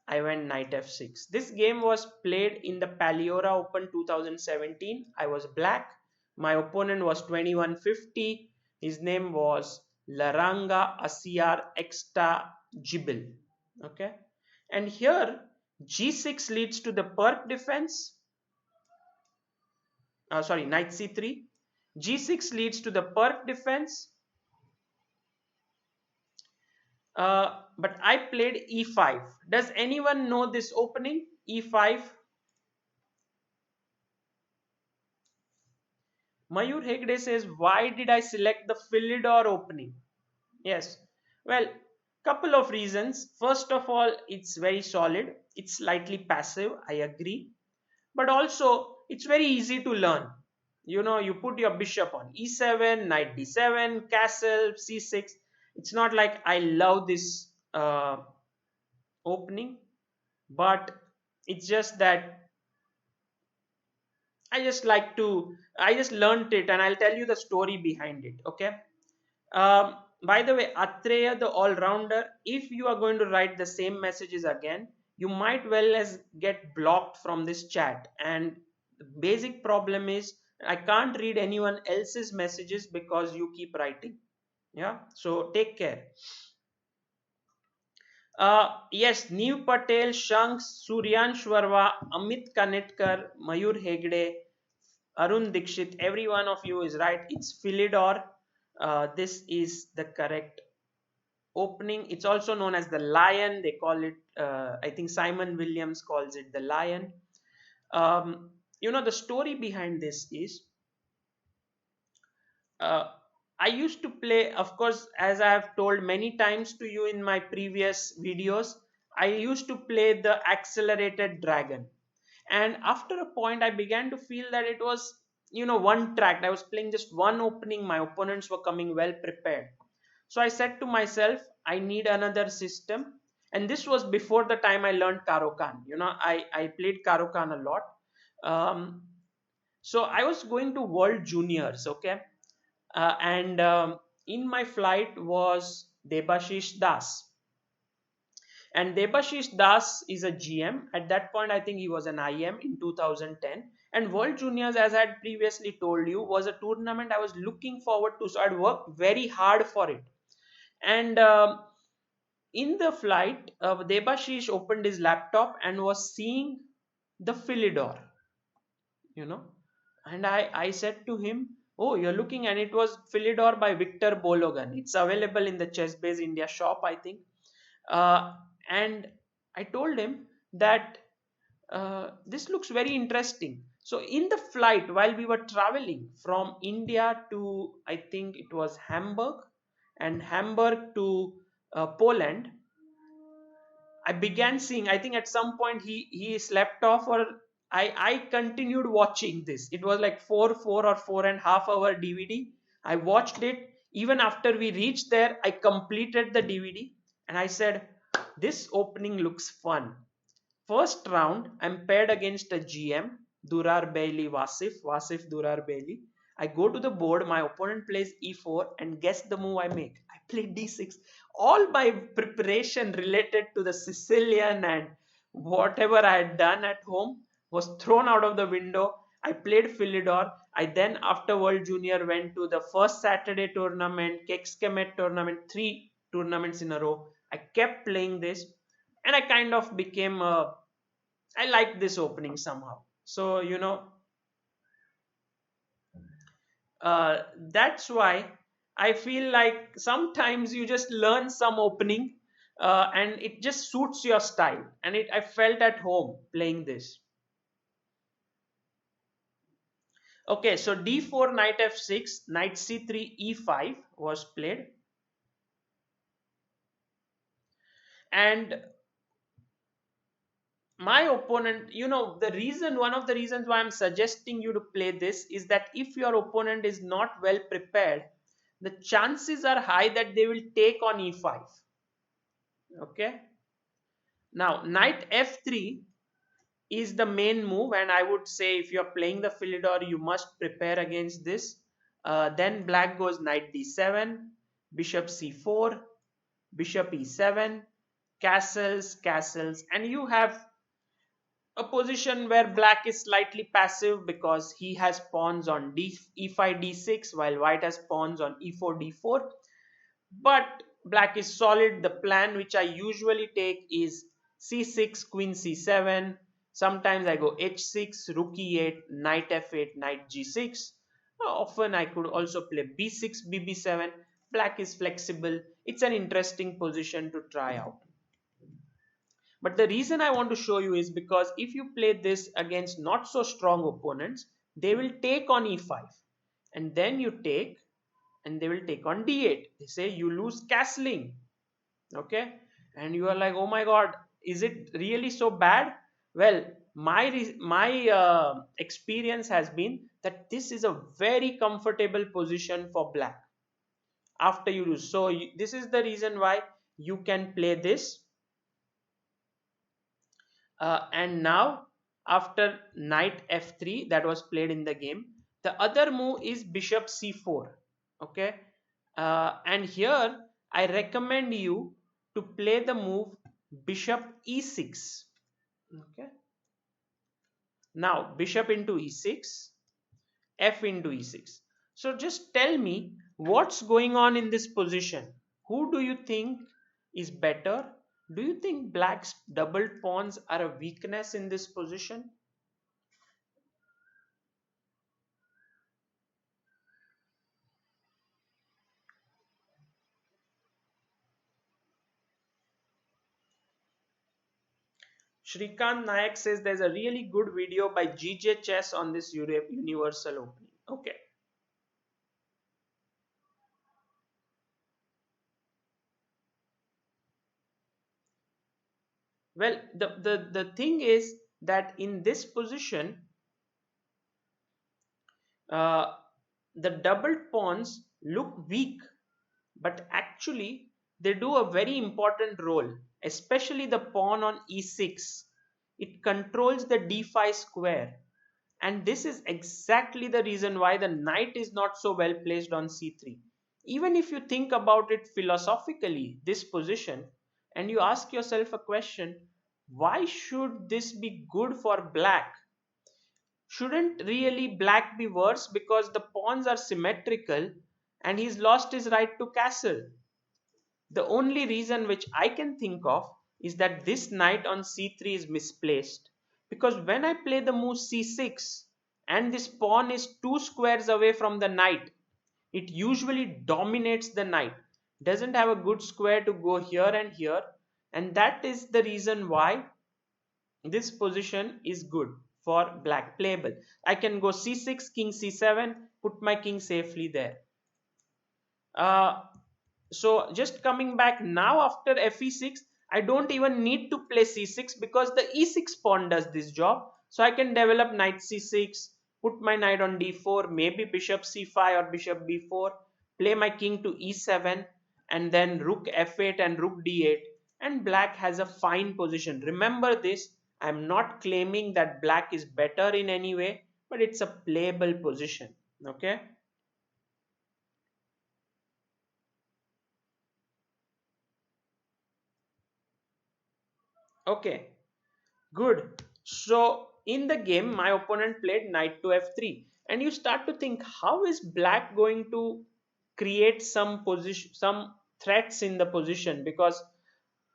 I went knight f6. This game was played in the Paliora Open 2017. I was black. My opponent was 2150. His name was Laranga Asiar Exta Jibil. Okay. And here g6 leads to the perk defense. Sorry, knight c3. g6 leads to the perk defense. But I played e5. Does anyone know this opening? e5. Mayur Hegde says, why did I select the Philidor opening? Yes, well, couple of reasons. First of all, it's very solid. It's slightly passive, I agree. But also, it's very easy to learn. You put your bishop on e7, knight d7, castle, c6. It's not like I love this opening, but it's just that I just learned it, and I'll tell you the story behind it. Okay. By the way, Atreya, the all-rounder, if you are going to write the same messages again, you might well as get blocked from this chat. And the basic problem is I can't read anyone else's messages because you keep writing. Yeah. So take care. Yes, Neev Patel, Shanks, Suryansh Varma, Amit Kanetkar, Mayur Hegde, Arun Dikshit, every one of you is right. It's Philidor. This is the correct opening. It's also known as the lion. They call it, I think Simon Williams calls it the lion. The story behind this is, uh, I used to play, of course, as I have told many times to you in my previous videos, I used to play the accelerated dragon. And after a point, I began to feel that it was, one tracked. I was playing just one opening. My opponents were coming well prepared. So I said to myself, I need another system. And this was before the time I learned Karokan. I played Karokan a lot. Um, so I was going to World Juniors, okay? And in my flight was Debashish Das. And Debashish Das is a GM. At that point, I think he was an IM in 2010. And World Juniors, as I had previously told you, was a tournament I was looking forward to. So I'd worked very hard for it. And in the flight, Debashish opened his laptop and was seeing the Philidor, you know. And I said to him, oh, you're looking, and it was Philidor by Victor Bologan. It's available in the Chess Base India shop, I think. And I told him that this looks very interesting. So in the flight, while we were traveling from India to, I think it was Hamburg, and Hamburg to Poland, I began seeing. I think at some point he slept off, or I continued watching this. It was like 4 or 4.5 hour DVD. I watched it. Even after we reached there, I completed the DVD, and I said, "This opening looks fun." First round, I'm paired against a GM, Durar Bailey Wasif Durar Bailey. I go to the board, my opponent plays e4, and guess the move I make. I play d6. All my preparation related to the Sicilian and whatever I had done at home was thrown out of the window. I played Philidor. I then, after World Junior, went to the first Saturday tournament, Kekskemet tournament, 3 tournaments in a row. I kept playing this, and I kind of became I liked this opening somehow. So that's why I feel like sometimes you just learn some opening, and it just suits your style, and I felt at home playing this. Okay, so d4, knight f6, knight c3, e5 was played, and my opponent, the reason, one of the reasons why I'm suggesting you to play this is that if your opponent is not well prepared, the chances are high that they will take on e5. Okay, now knight f3 is the main move, and I would say if you're playing the Philidor, you must prepare against this. Then black goes knight d7, bishop c4, bishop e7, castles, and you have a position where black is slightly passive because he has pawns on e5 d6, while white has pawns on e4 d4. But black is solid. The plan which I usually take is c6, queen c7. Sometimes I go h6, rook e8, knight f8, knight g6. Often I could also play b6, bb7. Black is flexible. It's an interesting position to try out. But the reason I want to show you is because if you play this against not so strong opponents, they will take on e5, and then you take, and they will take on d8. They say you lose castling. Okay, and you are like, oh my god, is it really so bad? Well, my experience has been that this is a very comfortable position for black after you lose. So this is the reason why you can play this. And now, after knight f3 that was played in the game, the other move is bishop c4. Okay, and here I recommend you to play the move bishop e6. Okay, now bishop into e6, f into e6. So just tell me what's going on in this position. Who do you think is better? Do you think black's doubled pawns are a weakness in this position? Shrikant Nayak says there's a really good video by GJ Chess on this universal opening. Okay. Well, the thing is that in this position, uh, the doubled pawns look weak, but actually they do a very important role, especially the pawn on e6. It controls the d5 square, and this is exactly the reason why the knight is not so well placed on c3. Even if you think about it philosophically, this position, and you ask yourself a question, why should this be good for black? Shouldn't really black be worse because the pawns are symmetrical and he's lost his right to castle? The only reason which I can think of is that this knight on c3 is misplaced. because when I play the move c6 and this pawn is two squares away from the knight, it usually dominates the knight, doesn't have a good square to go here and here, and that is the reason why this position is good for black playable. I can go c6, king c7, put my king safely there. uh, so just coming back now after fe6, I don't even need to play c6 because the e6 pawn does this job. So I can develop knight c6, put my knight on d4, maybe bishop c5 or bishop b4, play my king to e7, and then rook f8 and rook d8, and black has a fine position. Remember this, I'm not claiming that black is better in any way, but it's a playable position. Okay. Okay. Good. So in the game, my opponent played knight to f3, and you start to think, how is black going to create some position, some threats in the position? Because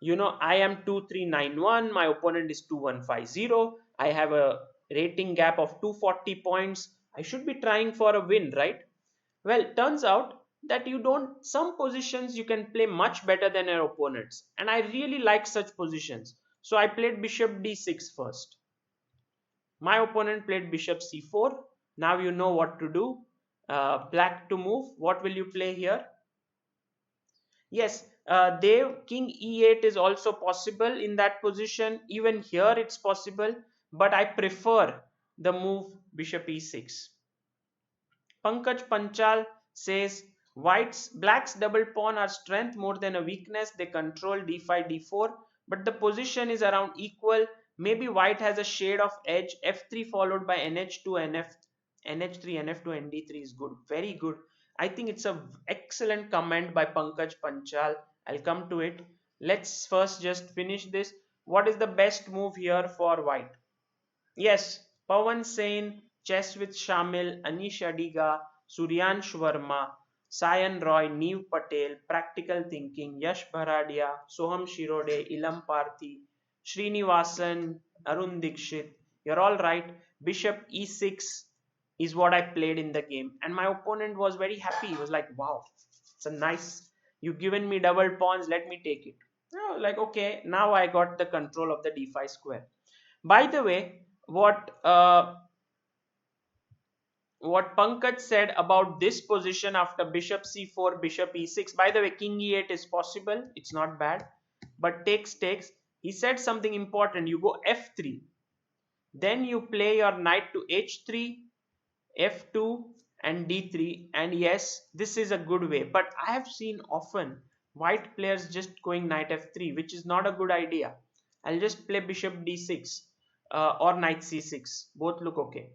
I am 2391, my opponent is 2150. I have a rating gap of 240 points. I should be trying for a win, right? Well, turns out that you don't, some positions you can play much better than your opponents, and I really like such positions. So I played bishop d6 first. My opponent played bishop c4. Now you know what to do. Black to move. What will you play here? Yes, Dev, king e8 is also possible in that position. Even here it's possible, but I prefer the move bishop e6. Pankaj Panchal says Black's double pawn are strength more than a weakness. They control d5, d4, but the position is around equal. Maybe white has a shade of edge. f3 followed by nh2, nh3, nf2, nd3 is good. Very good. I think it's a excellent comment by Pankaj Panchal. I'll come to it. Let's first just finish this. What is the best move here for white? Yes, Pawan Sen, Chess with Shamil, Anish Adiga, Suryansh Verma, Sayan Roy, Neve Patel, Practical Thinking, Yash Bharadia, Soham Shirode, Ilam Parthi, Srinivasan, Arun Dikshit. You're all right. Bishop e6 is what I played in the game, and my opponent was very happy. He was like, wow, it's a nice, you've given me double pawns, let me take it. Oh, like, okay, now I got the control of the d5 square. By the way, what Pankaj said about this position after bishop c4, bishop e6. By the way, king e8 is possible. It's not bad, but takes. He said something important. You go f3, then you play your knight to h3, f2, and d3. And yes, this is a good way. But I have seen often white players just going knight f3, which is not a good idea. I'll just play bishop d6 or knight c6. Both look okay.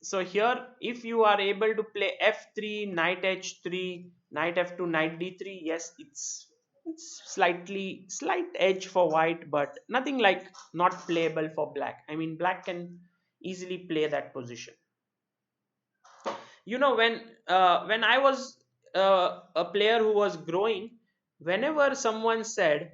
So here, if you are able to play f3, knight h3, knight f2, knight d3, yes, it's slight edge for white, but nothing like not playable for black. I mean, black can easily play that position. When I was a player who was growing, whenever someone said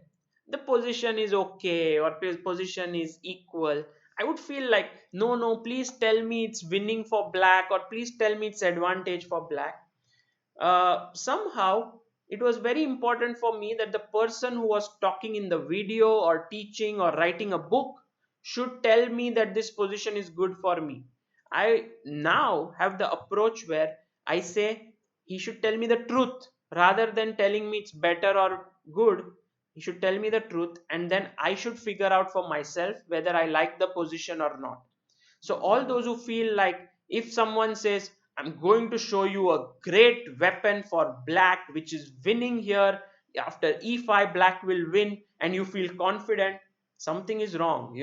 the position is okay or position is equal, I would feel like, no, please tell me it's winning for black, or please tell me it's advantage for black. Somehow it was very important for me that the person who was talking in the video or teaching or writing a book should tell me that this position is good for me. I now have the approach where I say he should tell me the truth rather than telling me it's better or good. He should tell me the truth, and then I should figure out for myself whether I like the position or not. So all those who feel like, if someone says, I'm going to show you a great weapon for black which is winning here, after e5 black will win, and you feel confident, something is wrong.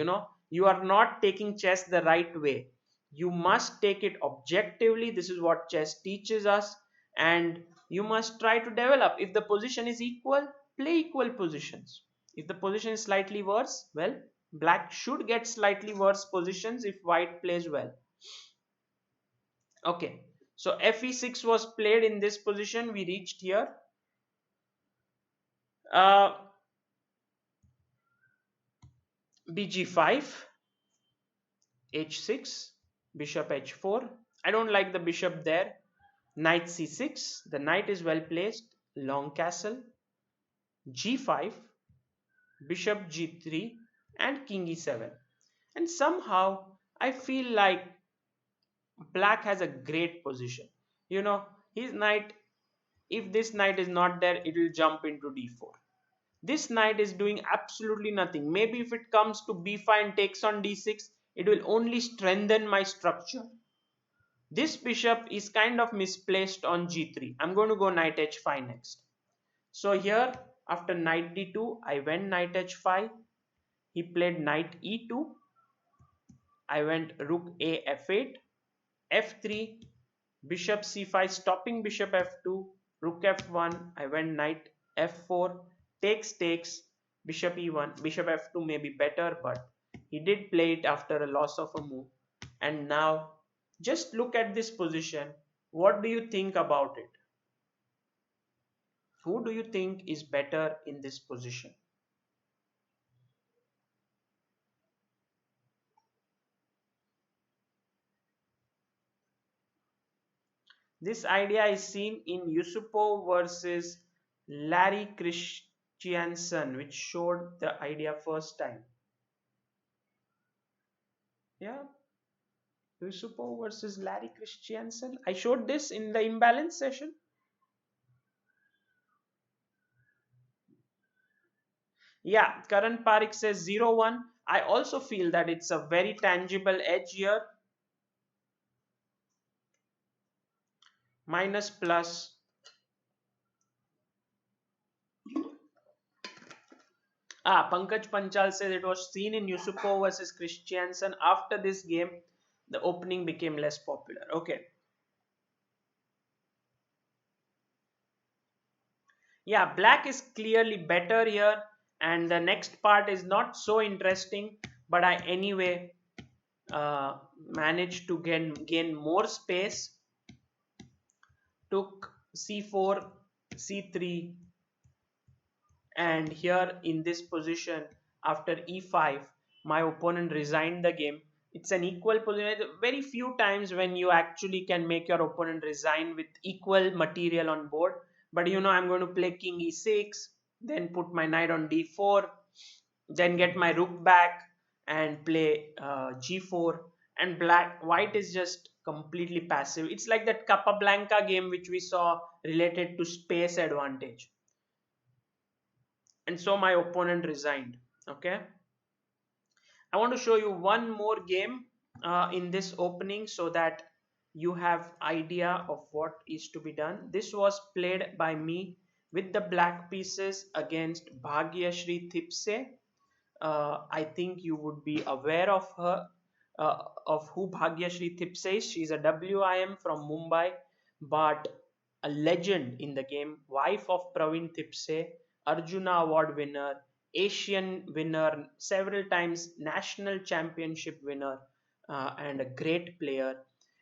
You are not taking chess the right way. You must take it objectively. This is what chess teaches us, and you must try to develop. If the position is equal, play equal positions. If the position is slightly worse, well, black should get slightly worse positions if white plays well. Okay, so fe6 was played in this position. We reached here. uh, bg5, h6, bishop h4. I don't like the bishop there. Knight c6, the knight is well placed. Long castle, g5, bishop g3, and king e7. And somehow I feel like black has a great position. You know, his knight, if this knight is not there, it will jump into d4. This knight is doing absolutely nothing. Maybe if it comes to b5 and takes on d6, it will only strengthen my structure. This bishop is kind of misplaced on g3. I'm going to go knight h5 next. So here, after knight d2, I went knight h5. He played knight e2. I went rook a f8, f3, bishop c5, stopping bishop f2, rook f1. I went knight f4, takes, bishop e1. Bishop f2 may be better, but he did play it after a loss of a move. And now, just look at this position. What do you think about it? Who do you think is better in this position? This idea is seen in Yusupov versus Larry Christiansen, which showed the idea first time. Yeah, Yusupov versus Larry Christiansen. I showed this in the imbalance session. Yeah, Karan Parik says 0-1. I also feel that it's a very tangible edge here. Minus plus. Pankaj Panchal says it was seen in Yusupov versus Christiansen. After this game, the opening became less popular. Okay. Yeah, black is clearly better here, and the next part is not so interesting, but I anyway managed to gain more space. Took c4, c3, and here in this position after e5 my opponent resigned the game. It's an equal position. Very few times when you actually can make your opponent resign with equal material on board, but you know, I'm going to play king e6, then put my knight on d4, then get my rook back and play g4, and white is just completely passive. It's like that Capablanca game which we saw related to space advantage, and so my opponent resigned. Okay, I want to show you one more game in this opening so that you have idea of what is to be done. This was played by me with the black pieces against Bhagyashree Thipse. I think you would be aware of her, of who Bhagyashree Thipse is. She's a WIM from Mumbai, but a legend in the game, wife of Praveen Thipse, Arjuna Award winner, Asian winner, several times national championship winner, and a great player.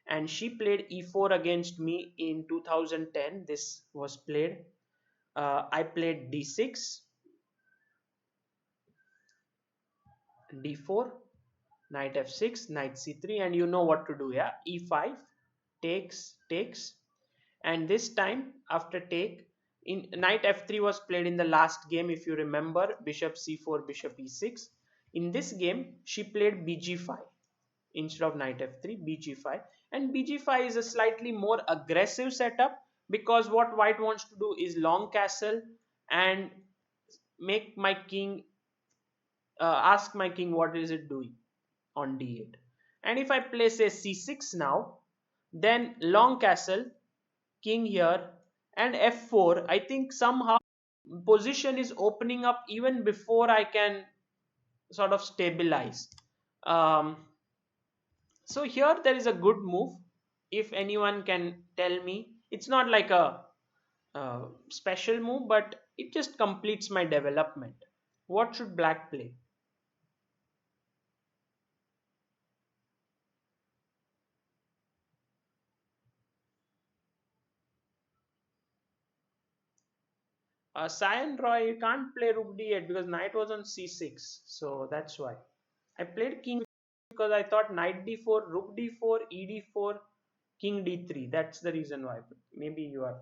And she played e4 against me in 2010. This was played. I played d6, d4, knight f6, knight c3, and you know what to do. Yeah, e5, takes, and this time after take, in knight f3 was played in the last game, if you remember, bishop c4, bishop e6. In this game she played bg5 instead of knight f3, bg5, and bg5 is a slightly more aggressive setup because what white wants to do is long castle and make my king, ask my king what is it doing on d8. And if I play say c6 now, then long castle, king here, and f4, I think somehow position is opening up even before I can sort of stabilize. Um, so here there is a good move. If anyone can tell me, it's not like a special move, but it just completes my development. What should black play? Cyan Roy can't play rook d8 because knight was on c6, so that's why I played king. because I thought knight d4, rook d4, e d4, king d3. That's the reason why. But maybe you are.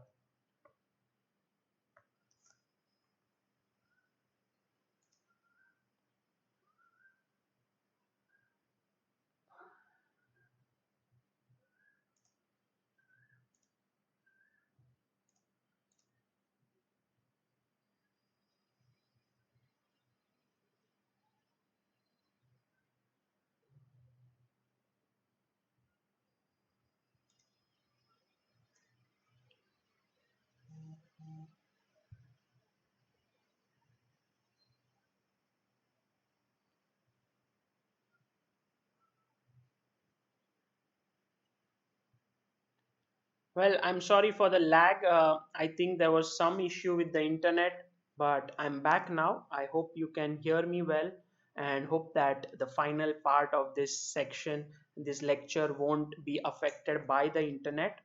Well, I'm sorry for the lag. I think there was some issue with the internet, but I'm back now. I hope you can hear me well and hope that the final part of this section, this lecture, won't be affected by the internet.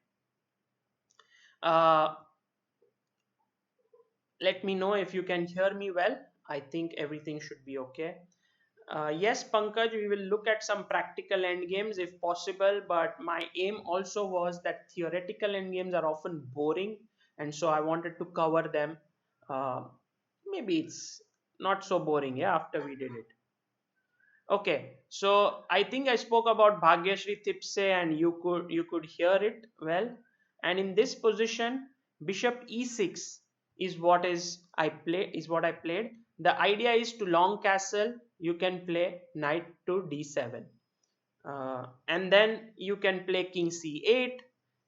Uh, Let me know if you can hear me well. I think everything should be okay. Yes, Pankaj, we will look at some practical endgames if possible, but my aim also was that theoretical endgames are often boring, and so I wanted to cover them. Uh, Maybe it's not so boring, yeah, after we did it. Okay, so I think I spoke about Bhagyashree Tipse and you could hear it well. And in this position, Bishop E6 is what I played. The idea is to long castle. You can play knight to D7, and then you can play king c8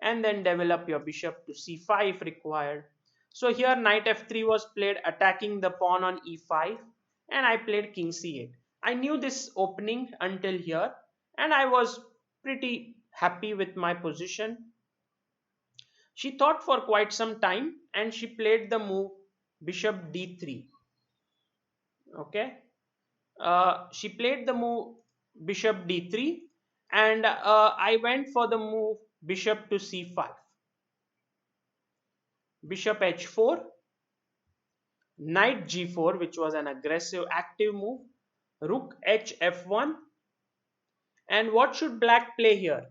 and then develop your bishop to c5 if required. So here knight f3 was played, attacking the pawn on e5, and I played king c8. I knew this opening until here and I was pretty happy with my position. She thought for quite some time and she played the move bishop d3. Okay, she played the move bishop d3, and I went for the move bishop to c5, bishop h4, knight g4, which was an aggressive active move, rook hf1. And what should black play here?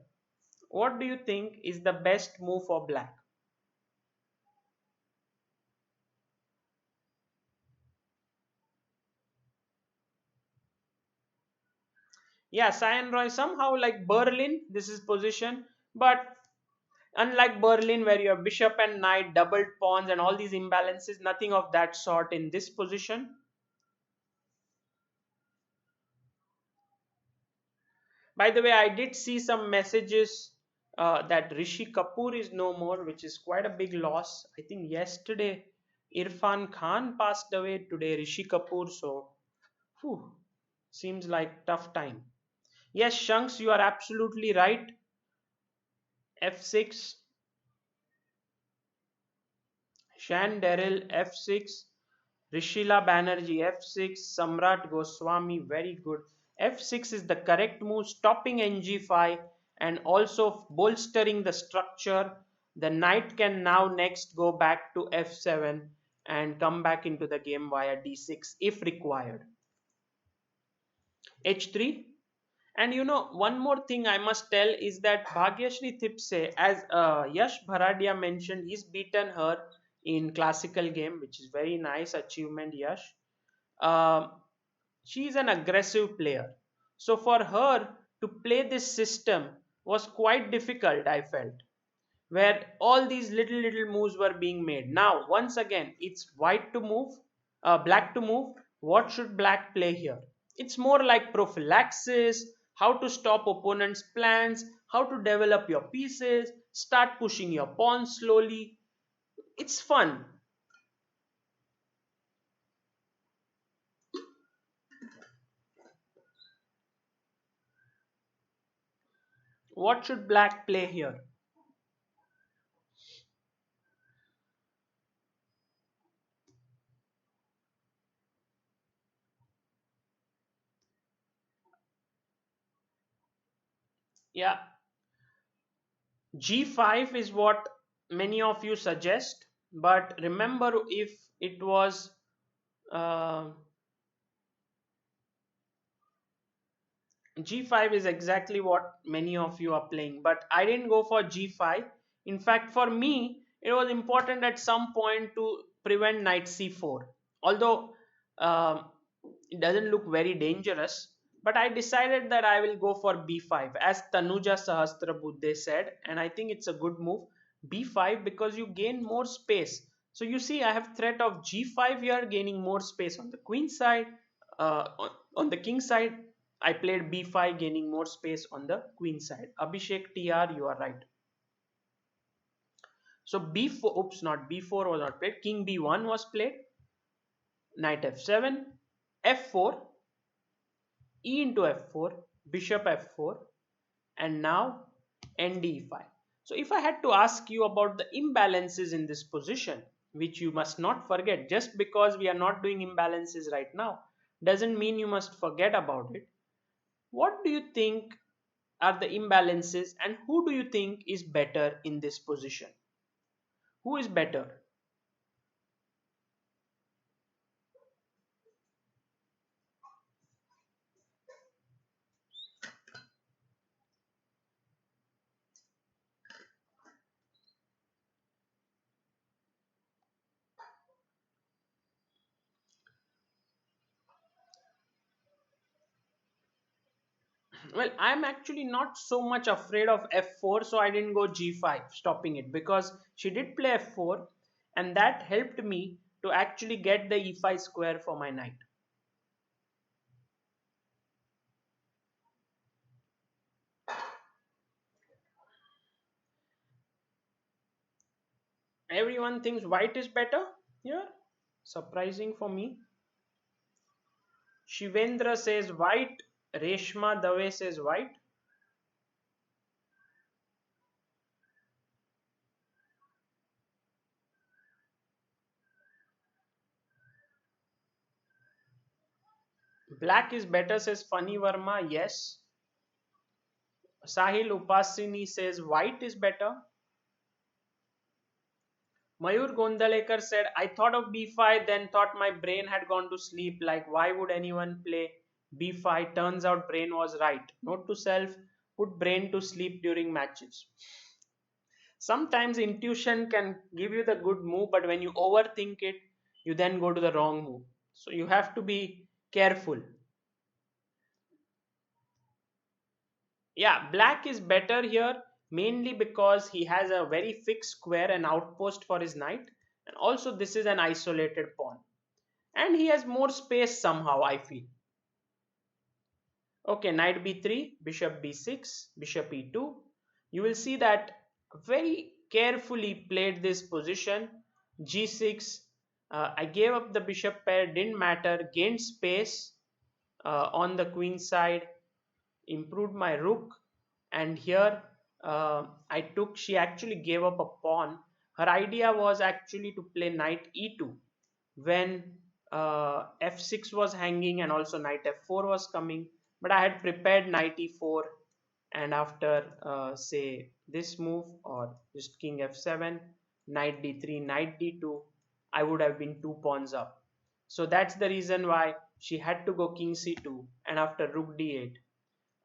What do you think is the best move for black? Yeah, Cyan Roy, somehow like Berlin, this is position, but unlike Berlin, where you have bishop and knight, doubled pawns, and all these imbalances, nothing of that sort in this position. By the way, I did see some messages that Rishi Kapoor is no more, which is quite a big loss. I think yesterday Irfan Khan passed away, today Rishi Kapoor, so whew, seems like tough time. Yes, Shanks, you are absolutely right. F6, Shan Daryl F6, Rishila Banerjee F6, Samrat Goswami, very good. F6 is the correct move, stopping NG5 and also bolstering the structure. The knight can now next go back to F7 and come back into the game via D6 if required. H3. And one more thing I must tell is that Bhagyashree Thipse, as Yash Bharadia mentioned, he's beaten her in classical game, which is very nice achievement, Yash. Um she is an aggressive player. So for her to play this system was quite difficult, I felt, where all these little moves were being made. Now, once again, it's white to move, black to move. What should black play here? It's more like prophylaxis, how to stop opponents' plans, how to develop your pieces, start pushing your pawns slowly. It's fun. What should black play here? Yeah, G5 is what many of you suggest, but remember, if it was uh, G5 is exactly what many of you are playing, but I didn't go for G5. In fact, for me, it was important at some point to prevent knight C4. Although um, it doesn't look very dangerous, but I decided that I will go for B5 as Tanuja Sahasrabuddhe said, and I think it's a good move. B5 because you gain more space. So you see, I have threat of G5 here, gaining more space on the queen side, on the king side. I played b5, gaining more space on the queen side. Abhishek TR, you are right. So b4, oops, not b4 was not played. King b1 was played. Knight f7, f4, e into f4, bishop f4, and now nd5. So if I had to ask you about the imbalances in this position, which you must not forget, just because we are not doing imbalances right now, doesn't mean you must forget about it. What do you think are the imbalances and who do you think is better in this position? Who is better? Well, I'm actually not so much afraid of f4, so I didn't go g5, stopping it because she did play f4 and that helped me to actually get the e5 square for my knight. Everyone thinks white is better here. Surprising for me. Shivendra says white. Reshma Dave says white. Black is better says Funny Verma. Yes. Sahil Upasini says white is better. Mayur Gondalekar said, I thought of b5, then thought my brain had gone to sleep. Like, why would anyone play b5? Turns out brain was right. Note to self, put brain to sleep during matches. Sometimes intuition can give you the good move, but when you overthink it, you then go to the wrong move. So you have to be careful. Yeah, black is better here mainly because he has a very fixed square and outpost for his knight, and also this is an isolated pawn, and he has more space somehow, I feel. Okay, knight b3, bishop b6, bishop e2. You will see that very carefully played this position. G6, I gave up the bishop pair, didn't matter, gained space on the queen side, improved my rook, and here she actually gave up a pawn. Her idea was actually to play knight e2 when f6 was hanging and also knight f4 was coming, but I had prepared knight e4, and after say this move or just king f7, knight d3, knight d2, I would have been 2 pawns up. So that's the reason why she had to go king c2, and after rook d8,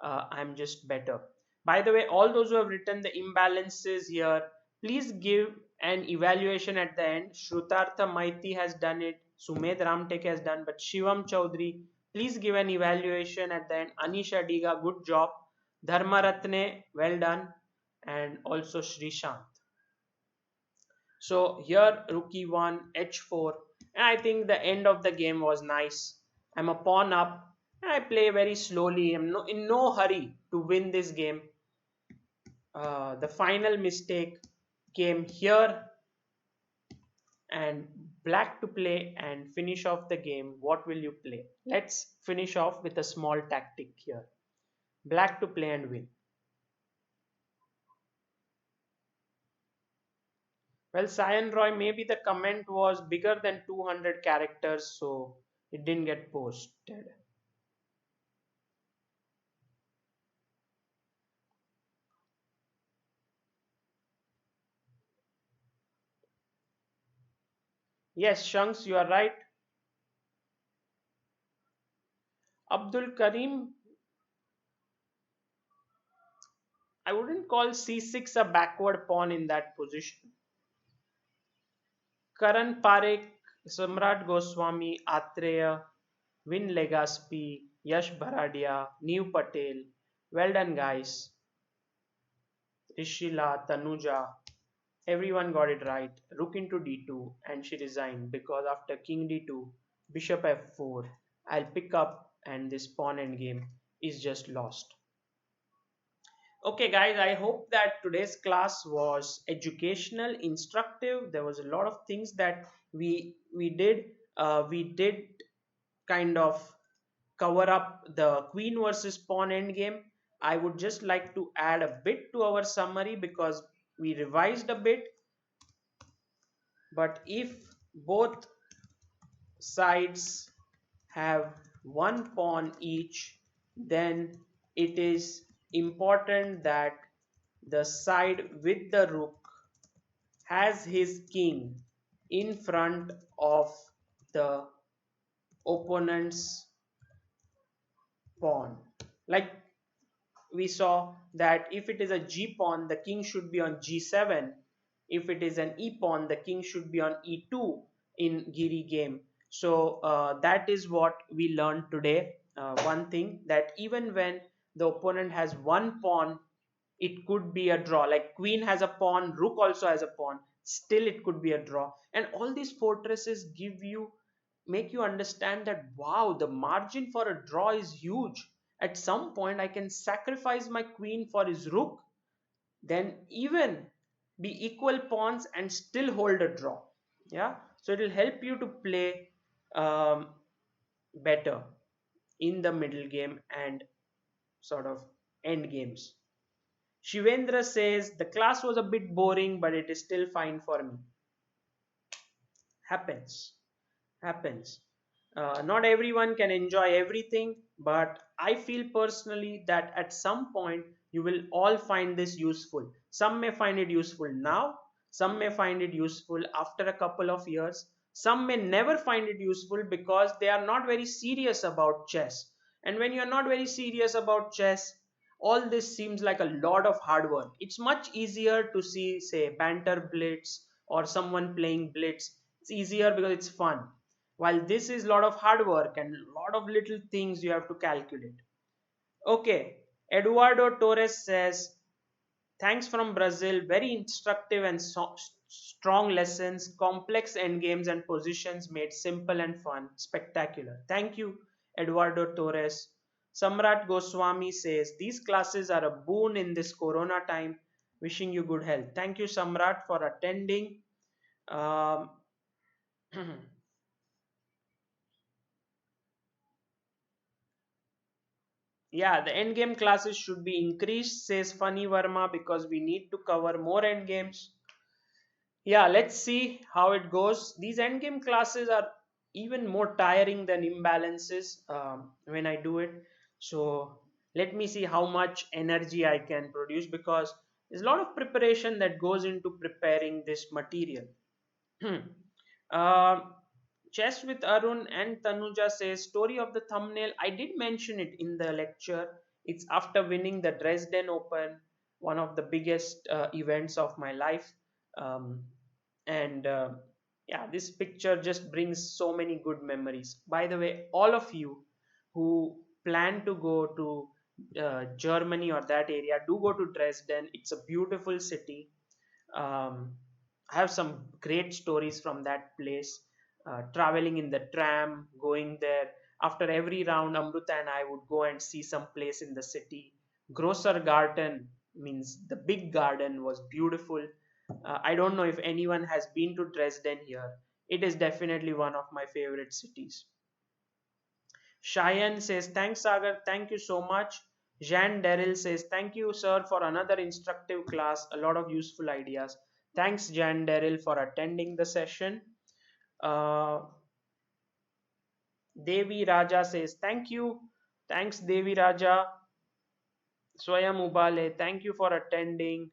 I'm just better. By the way, all those who have written the imbalances here, please give an evaluation at the end. Shrutartha Maiti has done it, Sumed Ramtek has done, but Shivam Chaudhary, please give an evaluation at the end. Anisha Diga, good job. Dharma Ratne, well done. And also Srishant. So here rook e1, h4, and I think the end of the game was nice. I'm a pawn up and I play very slowly. I'm in no hurry to win this game. The final mistake came here, and black to play and finish off the game. What will you play? Let's finish off with a small tactic here. Black to play and win. Well, Sayan Roy, maybe the comment was bigger than 200 characters, so it didn't get posted. Yes, Shanks, you are right. Abdul Karim, I wouldn't call c6 a backward pawn in that position. Karan Parekh, Samrat Goswami, Atreya, Vin Legaspi, Yash Bharadia, Neev Patel. Well done, guys. Rishila, Tanuja, everyone got it right. Rook into d2, and she resigned because after king d2, bishop f4, I'll pick up, and this pawn endgame is just lost. Okay, guys, I hope that today's class was educational, instructive. There was a lot of things that we did. We did kind of cover up the queen versus pawn endgame. I would just like to add a bit to our summary because we revised a bit. But if both sides have one pawn each, then it is important that the side with the rook has his king in front of the opponent's pawn. Like we saw that if it is a g pawn, the king should be on g7. If it is an e pawn, the king should be on e2 in Giri game. So that is what we learned today. One thing that even when the opponent has one pawn, it could be a draw. Like queen has a pawn, rook also has a pawn, still it could be a draw. And all these fortresses make you understand that wow, the margin for a draw is huge. At some point I can sacrifice my queen for his rook, then even be equal pawns and still hold a draw. Yeah, so it will help you to play um, better in the middle game and sort of end games. Shivendra says the class was a bit boring, but it is still fine for me. Happens. Not everyone can enjoy everything, but I feel personally that at some point you will all find this useful. Some may find it useful now, some may find it useful after a couple of years, some may never find it useful because they are not very serious about chess. And when you are not very serious about chess, all this seems like a lot of hard work. It's much easier to see, say, banter blitz or someone playing blitz. It's easier because it's fun, while this is a lot of hard work and a lot of little things you have to calculate. Okay, Eduardo Torres says, thanks from Brazil, very instructive and strong lessons, complex endgames and positions made simple and fun, spectacular. Thank you, Eduardo Torres. Samrat Goswami says, these classes are a boon in this corona time, wishing you good health. Thank you, Samrat, for attending. um, Yeah, the endgame classes should be increased, says Funny Verma, because we need to cover more endgames. Yeah, let's see how it goes. These endgame classes are even more tiring than imbalances when I do it. So let me see how much energy I can produce because there's a lot of preparation that goes into preparing this material. Hmm. Um, Chess with Arun and Tanuja says story of the thumbnail. I did mention it in the lecture. It's after winning the Dresden Open, one of the biggest events of my life. Um, and yeah, this picture just brings so many good memories. By the way, all of you who plan to go to Germany or that area, do go to Dresden. It's a beautiful city. I have some great stories from that place. Traveling in the tram, going there. After every round, Amruta and I would go and see some place in the city. Grosser Garden means the big garden was beautiful. I don't know if anyone has been to Dresden here. It is definitely one of my favorite cities. Cheyenne says, thanks, Sagar. Thank you so much. Jean Daryl says, thank you, sir, for another instructive class. A lot of useful ideas. Thanks, Jan Daryl, for attending the session. Uh, Devi Raja says, thank you. Thanks, Devi Raja. Swayam Ubale, thank you for attending.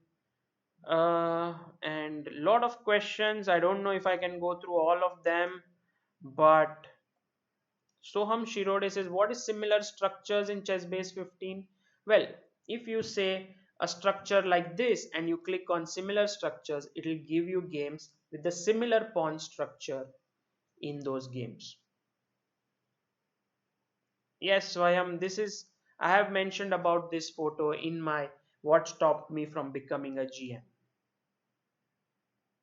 And a lot of questions. I don't know if I can go through all of them, but Soham Shirode says, what is similar structures in chess base 15? Well, if you say a structure like this and you click on similar structures, it will give you games with the similar pawn structure in those games. Yes, Swayam, this is, I have mentioned about this photo in my what stopped me from becoming a GM.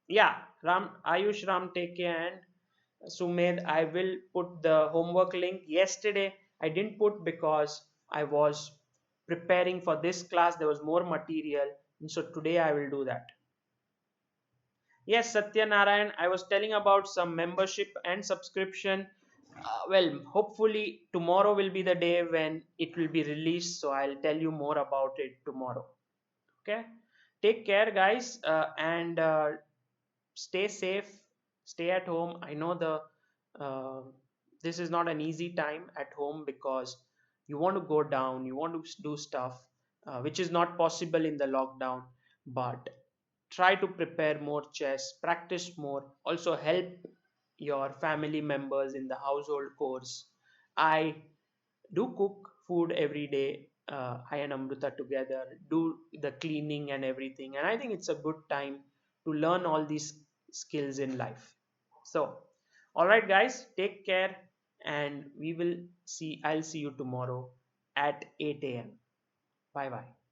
Yeah, Ram, Ayush, Ram, take care, and Sumed, I will put the homework link. Yesterday, I didn't put because I was preparing for this class. There was more material, and so today I will do that. Yes, Satya Narayan, I was telling about some membership and subscription. Well, hopefully tomorrow will be the day when it will be released, so I'll tell you more about it tomorrow. Okay, take care, guys, and stay safe, stay at home. I know uh, this is not an easy time at home because you want to go down, you want to do stuff which is not possible in the lockdown, but try to prepare more chess, practice more, also help your family members in the household chores. I do cook food every day. I and Amrita together do the cleaning and everything, and I think it's a good time to learn all these skills in life. So all right, guys, take care, and we will see I'll see you tomorrow at 8 a.m. Bye bye.